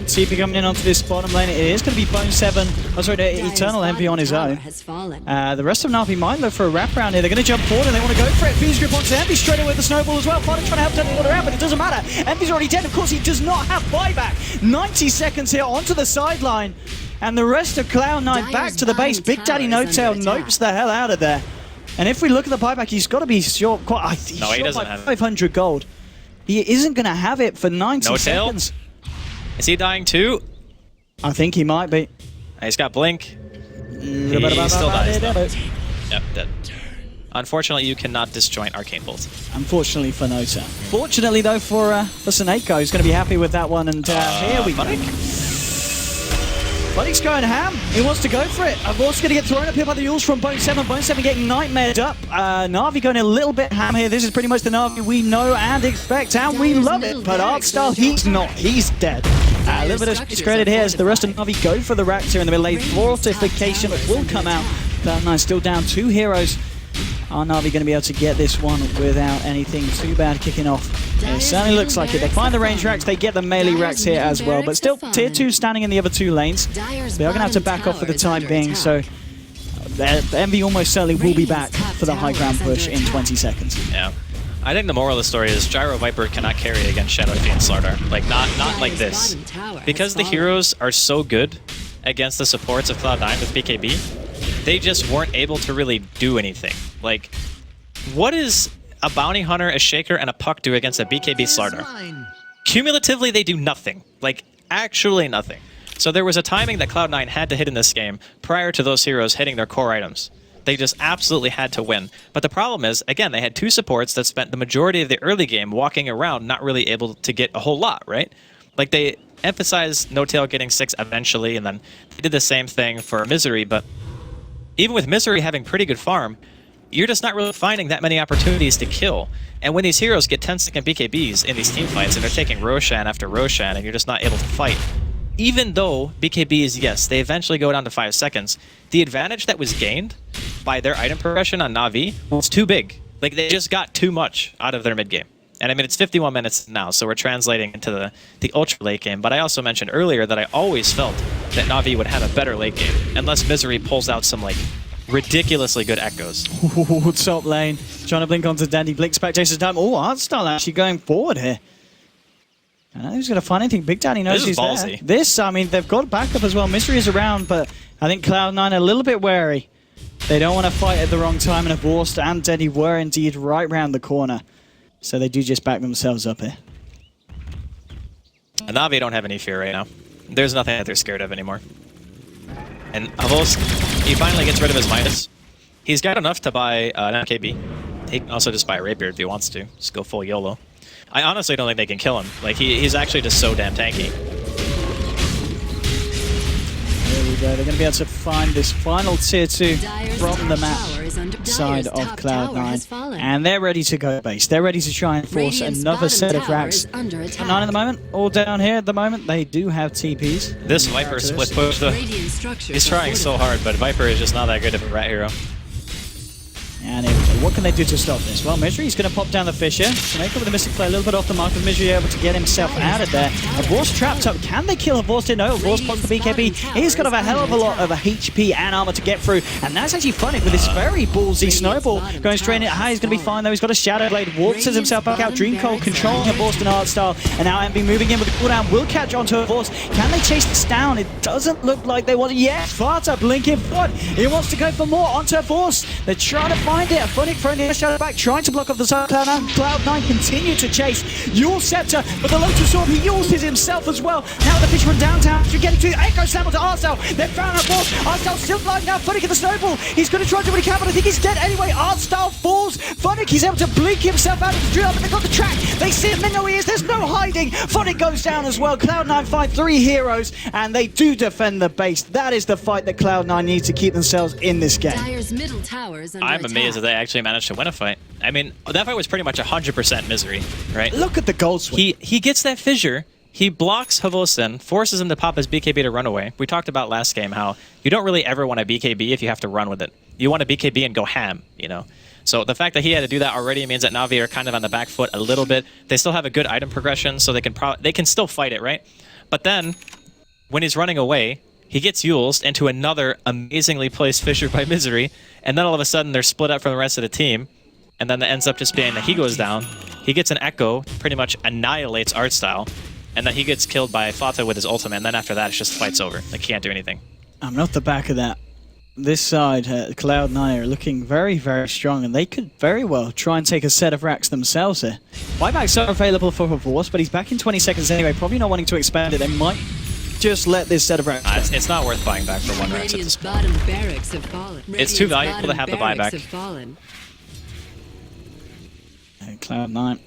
TP coming in onto this bottom lane. It is going to be bo2. Oh, sorry, Eternal Envy on his own. The rest of NaVi might look for a wraparound here. They're going to jump forward and they want to go for it. Fuse grip onto Envy straight away with the snowball as well. Fodder trying to help turn the order out, but it doesn't matter. Envy's already dead. Of course, he does not have buyback. 90 seconds here onto the sideline. And the rest of Cloud9 back to the base. Big Daddy No-Tail nopes the hell out of there. And if we look at the buyback, he's got to be short. He's no, he short doesn't by have 500 gold. He isn't going to have it for 90 seconds. Is he dying too? I think he might be. He's got Blink. He still dies though. Yep, dead. Unfortunately, you cannot disjoint Arcane Bolt. Unfortunately for No-Tail. Fortunately though for Saneko, he's going to be happy with that one. And here we go. Buddy's going ham. He wants to go for it. Vorse going to get thrown up here by the Yules from bo2. bo2 getting nightmared up. NaVi going a little bit ham here. This is pretty much the NaVi we know and expect, and we love it. But Artstyle, he's not. He's dead. A little bit of space credit here as the rest of NaVi go for the racks here in the middle lane. Fortification will come out. Cloud9 still down 2 heroes. Are NaVi going to be able to get this one without anything too bad kicking off? It certainly looks like it. They find the range racks, they get the melee racks here as well, but still tier 2 standing in the other 2 lanes. They are going to have to back off for the time being, so Envy almost certainly will be back for the high ground push in 20 seconds. Yeah. I think the moral of the story is Gyro Viper cannot carry against Shadow Fiend Slardar. Like, not like this. Because the heroes are so good against the supports of Cloud9 with BKB, they just weren't able to really do anything. Like, what is a Bounty Hunter, a Shaker, and a Puck do against a BKB Slardar? Cumulatively, they do nothing. Like, actually nothing. So there was a timing that Cloud9 had to hit in this game prior to those heroes hitting their core items. They just absolutely had to win. But the problem is, again, they had 2 supports that spent the majority of the early game walking around not really able to get a whole lot, right? Like, they emphasized No-Tail getting 6 eventually, and then they did the same thing for Misery, but even with Misery having pretty good farm, you're just not really finding that many opportunities to kill. And when these heroes get 10-second BKBs in these team fights, and they're taking Roshan after Roshan, and you're just not able to fight, even though BKBs, yes, they eventually go down to 5 seconds, the advantage that was gained by their item progression on NaVi was too big. Like, they just got too much out of their mid game. And I mean, it's 51 minutes now, so we're translating into the ultra late game. But I also mentioned earlier that I always felt that NaVi would have a better late game, unless Misery pulls out some, like, ridiculously good echoes. Ooh, top lane. Trying to blink onto Dandy. Blink back, chases time. Oh, Artstyle actually going forward here. I don't know who's going to find anything. Big Daddy knows he's there. This, I mean, they've got backup as well. Misery is around, but I think Cloud9 are a little bit wary. They don't want to fight at the wrong time, and Vorse and Daddy were indeed right round the corner. So they do just back themselves up here. And NaVi don't have any fear right now. There's nothing that they're scared of anymore. And Havos, he finally gets rid of his Midas. He's got enough to buy an MKB. He can also just buy a Rapier if he wants to. Just go full YOLO. I honestly don't think they can kill him. Like, he's actually just so damn tanky. There we go. They're going to be able to find this final tier 2 from the map side of Cloud9. And they're ready to go base. They're ready to try and force another set of racks. Cloud9 at the moment, all down here at the moment. They do have TPs. This Viper split push, though. He's trying so hard, but Viper is just not that good of a rat hero. And what can they do to stop this? Well, Misery's going to pop down the Fissure. Make up with a Mystic Play a little bit off the mark, with Misery able to get himself out of there. Havors trapped up. Can they kill Havors? No, Havors pops the BKB. He's got a hell of a lot of HP and armor to get through. And that's actually funny with this very ballsy snowball going straight in. He's going to be fine, though. He's got a Shadow Blade. Waltzes himself back out. Dream Cold controlling Havors in art style. And now Envy moving in with the cooldown. Will catch onto Havors. Can they chase this down? It doesn't look like they want it. Yes, Farta blinking forward. He wants to go for more onto Havors. They're trying to find it. A Phonic throwing the Shadow back, trying to block off the side. Cloud9 continue to chase. Yule Scepter, but the Lotus Orb, he uses himself as well. Now the fish from downtown, you're getting to Echo Slam to Arcel. They've found a ball. Arcel still blind now. Phonic in the snowball. He's going to try to do what he can, but I think he's dead anyway. Arcel falls. Phonic, he's able to blink himself out of the drill, but they've got the track. They see him, they know he is. There's no hiding. Phonic goes down as well. Cloud9 find 3 heroes, and they do defend the base. That is the fight that Cloud9 needs to keep themselves in this game. I'm amazed that they actually managed to win a fight. I mean, that fight was pretty much 100% Misery, right? Look at the gold swing. He gets that fissure. He blocks Havos in, forces him to pop his BKB to run away. We talked about last game how you don't really ever want a BKB if you have to run with it. You want a BKB and go ham, you know? So the fact that he had to do that already means that NaVi are kind of on the back foot a little bit. They still have a good item progression, so they can still fight it, right? But then, when he's running away, he gets Yules into another amazingly placed fissure by Misery, and then all of a sudden they're split up from the rest of the team, and then it ends up just being that he goes down, he gets an Echo, pretty much annihilates art style, and then he gets killed by Fata with his ultimate, and then after that it's just fight's over. Like, he can't do anything. I'm not the back of that. This side, Cloud9 are looking very, very strong, and they could very well try and take a set of racks themselves here. Buybacks are available for Havors, but he's back in 20 seconds anyway, probably not wanting to expand it. They might just let this set of racks it's not worth buying back for 1 rack at this point. It's too valuable to have the buyback. Cloud9,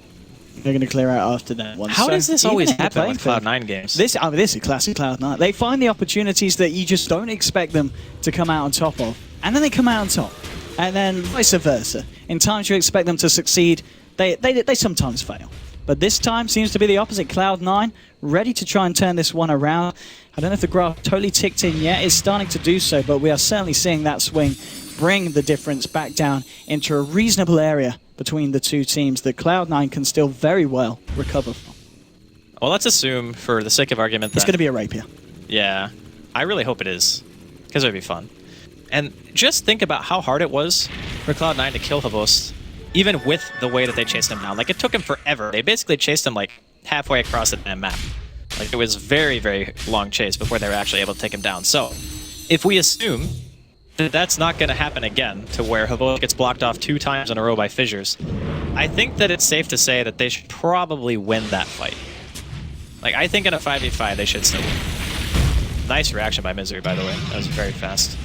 they're going to clear out after that one. How does this always happen with Cloud9 games? This is classic Cloud9. They find the opportunities that you just don't expect them to come out on top of, and then they come out on top. And then vice versa. In times you expect them to succeed, they sometimes fail. But this time seems to be the opposite. Cloud9 ready to try and turn this one around. I don't know if the graph totally ticked in yet. It's starting to do so, but we are certainly seeing that swing bring the difference back down into a reasonable area between the two teams that Cloud9 can still very well recover from. Well, let's assume, for the sake of argument, that it's going to be a Rapier. Yeah, I really hope it is, because it would be fun. And just think about how hard it was for Cloud9 to kill Havos, even with the way that they chased him down. Like, it took him forever. They basically chased him, like, halfway across the damn map. Like, it was very, very long chase before they were actually able to take him down. So, if we assume that that's not going to happen again, to where Havos gets blocked off 2 times in a row by fissures, I think that it's safe to say that they should probably win that fight. Like, I think in a 5v5 they should still win. Nice reaction by Misery, by the way. That was very fast.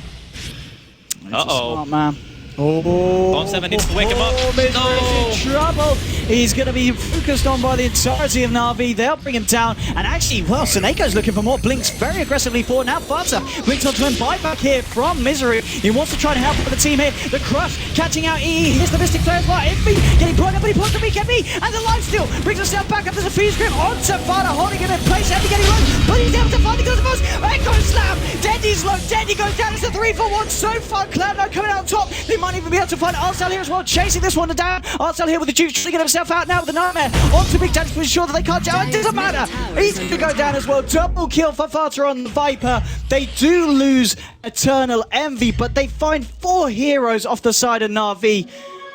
Uh-oh. Man. Oh, Bone7 needs to wake him up. Misery's in trouble. He's going to be focused on by the entirety of NaVi. They'll bring him down. And actually, well, Seneco's looking for more. Blinks very aggressively forward. Now Fata blinks onto him. Buyback here from Misery. He wants to try to help with the team here. The Crush catching out EE. Here's the Mystic Flare as well. Envy getting blown up, but he pulls the BKB. And the lifesteal brings himself back up. There's a Feast Grip onto Fata, holding him in place. Envy getting run, but he's able to find the goes the most. Echo Slam. Dendy's low. Dendy goes down. It's a 3-for-1 so far. Cloud9 coming out on top. They might even be able to find Arcel here as well, chasing this one down. Arcel here with the juke, trying to get himself out now with the Nightmare. Onto Big Daddy to ensure that they can't jump. It doesn't matter. He's going to go down as well. Double kill for Fata on the Viper. They do lose Eternal Envy, but they find 4 heroes off the side of NaVi.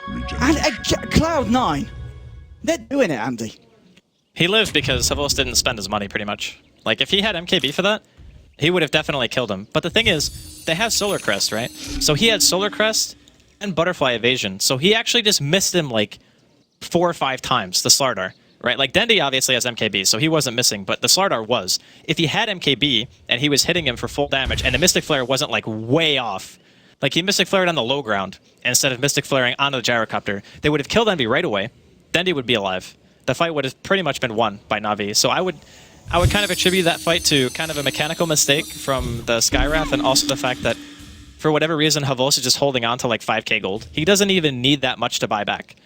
And Cloud9, they're doing it, Andy. He lived because Havos didn't spend his money, pretty much. Like, if he had MKB for that, he would have definitely killed him. But the thing is, they have Solar Crest, right? So he had Solar Crest and Butterfly Evasion. So he actually just missed him like 4 or 5 times, the Slardar. right? Like, Dendi obviously has MKB, so he wasn't missing, but the Slardar was. If he had MKB and he was hitting him for full damage and the Mystic Flare wasn't, like, way off, like, he Mystic Flared on the low ground instead of Mystic Flaring onto the Gyrocopter, they would have killed Envy right away. Dendi would be alive. The fight would have pretty much been won by NaVi. So I would kind of attribute that fight to kind of a mechanical mistake from the Skywrath, and also the fact that for whatever reason, Havos is just holding on to like 5k gold. He doesn't even need that much to buy back.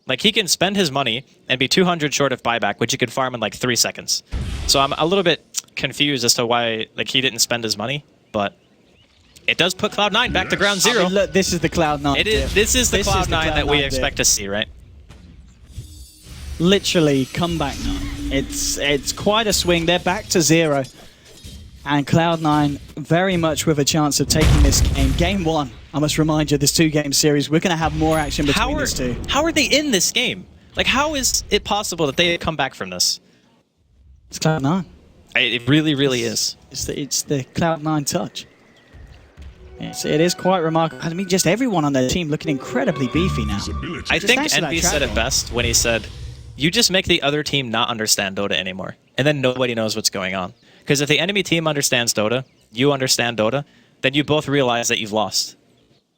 Like, he can spend his money and be 200 short of buyback, which he could farm in like 3 seconds. So I'm a little bit confused as to why like he didn't spend his money, but it does put Cloud9 back to ground zero. I mean, look, this is the Cloud9. It is. This is the Cloud9 that we expect to see, right? Literally, comeback 9. It's quite a swing. They're back to 0. And Cloud9 very much with a chance of taking this game. Game 1, I must remind you, this 2-game series. We're going to have more action between these two. How are they in this game? Like, how is it possible that they come back from this? It's Cloud9. It really, really is. It's the Cloud9 touch. It is quite remarkable. I mean, just everyone on their team looking incredibly beefy now. I think Envy said it best when he said, you just make the other team not understand Dota anymore, and then nobody knows what's going on. Because if the enemy team understands Dota, you understand Dota, then you both realize that you've lost.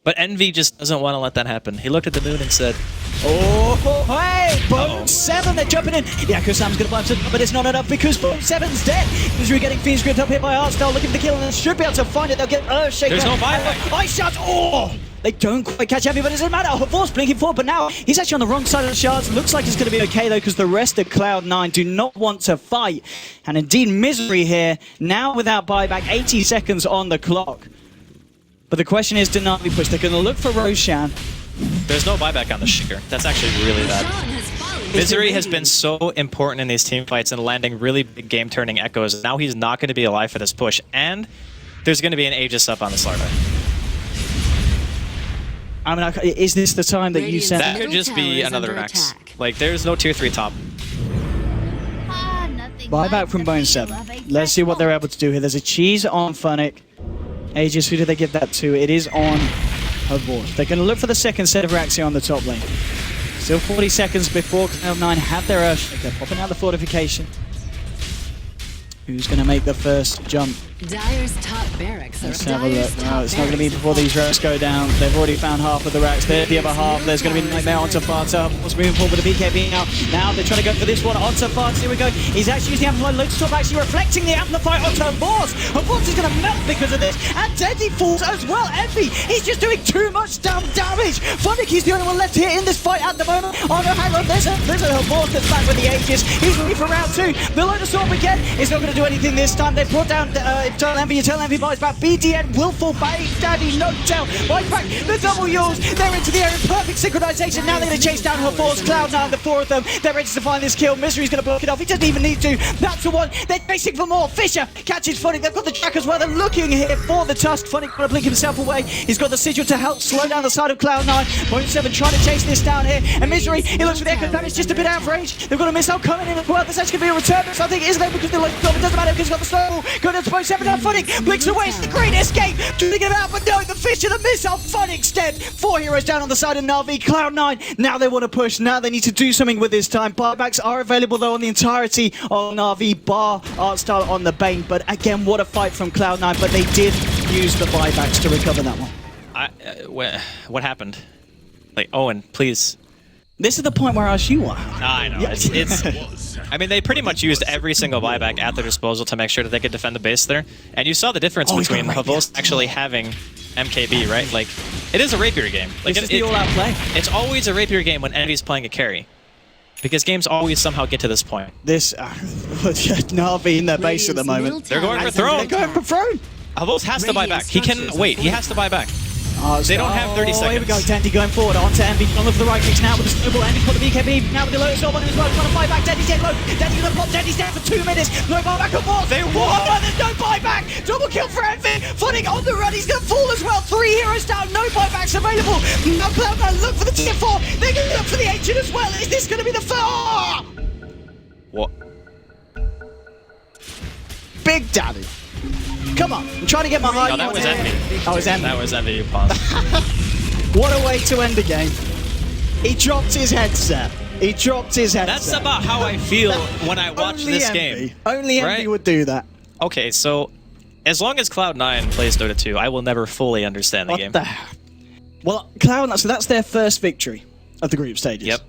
But Envy just doesn't want to let that happen. He looked at the moon and said, oh, hey, bo2, they're jumping in. Yeah, Sam's going to blind him, but it's not enough because bo2's dead. Misery getting Fiends gripped up here by Artstar, looking for the kill, and they should be able to find it. They'll get Earthshaker. There's no buyback. Ice shot. Oh! They don't quite catch Envy, but it doesn't matter. Havos blinking forward, but now he's actually on the wrong side of the shards. Looks like it's going to be okay, though, because the rest of Cloud9 do not want to fight. And indeed, Misery here, now without buyback, 80 seconds on the clock. But the question is, do NaVi push? They're going to look for Roshan. There's no buyback on the Shaker. That's actually really bad. Misery has been so important in these team fights and landing really big game-turning echoes. Now he's not going to be alive for this push. And there's going to be an Aegis up on the Slardar. I mean, is this the time that you said that could just be another Rex? Like, there's no tier 3 top. Buyback from bo2. Let's see what they're able to do here. There's a cheese on Funnick. Aegis, who do they give that to? It is on Havos. They're going to look for the second set of Raxia on the top lane. Still 40 seconds before Cloud9 have their Earthshaker. Popping out the fortification. Who's going to make the first jump? Dire's top barracks. Let's have a look. No, it's not going to be before these racks go down. They've already found half of the racks. There's the other half. There's going to be Nightmare onto Farta. What's moving forward with the BKB now? Now they're trying to go for this one onto Farta. Here we go. He's actually using the Amplify. Lotus Top actually reflecting the Amplify onto Havos. Havos is going to melt because of this. And Dendi falls as well. Envy, he's just doing too much damage. Funnick, he's the only one left here in this fight at the moment. Oh no, hang on. There's a Havos that's back with the Aegis. He's ready for round 2. The Lotus Top again is not going to do anything this time. They've brought down Eternal Envy. Eternal Envy buys back. BDN will fall back. Daddy no down. Buys back the double yours. They're into the area. Perfect synchronization. Now they're going to chase down Havos. Cloud9, the 4 of them. They're ready to find this kill. Misery's going to block it off. He doesn't even need to. That's the one. They're chasing for more. Fisher catches Funnick. They've got the track as well. They're looking here for the Tusk. Funnick going to blink himself away. He's got the sigil to help slow down the side of Cloud9. bo2 trying to chase this down here. And Misery, he looks for the Echo Damage just a bit out of range. They've got a missile coming in as well. There's actually going to be a return. So I think it is there because they're like, it doesn't matter because he's got the snowball. Going to bo2 down. Funnick blinks away. It's the great escape. Trying to get him out, but no, the Fisher, the missile. Funnick's dead. 4 heroes down on the side of NaVi. Cloud9, now they want to push. Now they need to do something with this time. Buybacks are available though on the entirety of NaVi, bar Artstar on the Bane. But again, what a fight from Cloud9. But they did use the buybacks to recover that one. What happened? Like, Owen, please. This is the point where I ask you what. I know. It's I mean, they pretty much used every single buyback at their disposal to make sure that they could defend the base there. And you saw the difference between Havos actually having MKB, right? Like, it is a rapier game. Like, this is the all-out play. It's always a rapier game when Envy's playing a carry. Because games always somehow get to this point. This, NaVi in their base at the moment. They're going for throne. They're going for throne. Havos has to buy back. He can wait. He has to buy back. They don't have 30 seconds. Here we go, Dendi going forward onto Envy. On for the right clicks now with the snowball. Envy put the BKB now with the Lotus Orb on as well. Trying to buy back. Dendi's dead low. Dendi's going to pop. Dendi's down for 2 minutes. No buyback on board. They won. Oh, there's no buyback. Double kill for Envy. Funnick on the run. He's going to fall as well. 3 heroes down. No buybacks available. Now Cloud9 look for the tier 4. They're going to look for the ancient as well. Is this going to be the first? What? Big Daddy. Come on, I'm trying to get my heart. No, that was Envy. Oh, it was Envy. That was Envy, you paused. What a way to end the game. He dropped his headset. He dropped his head. That's about how I feel when I watch Only this Envy. game. Only Envy right? would do that. Okay, so as long as Cloud9 plays Dota 2, I will never fully understand the What game. the? Well, Cloud9. So that's their first victory of the group stages. Yep.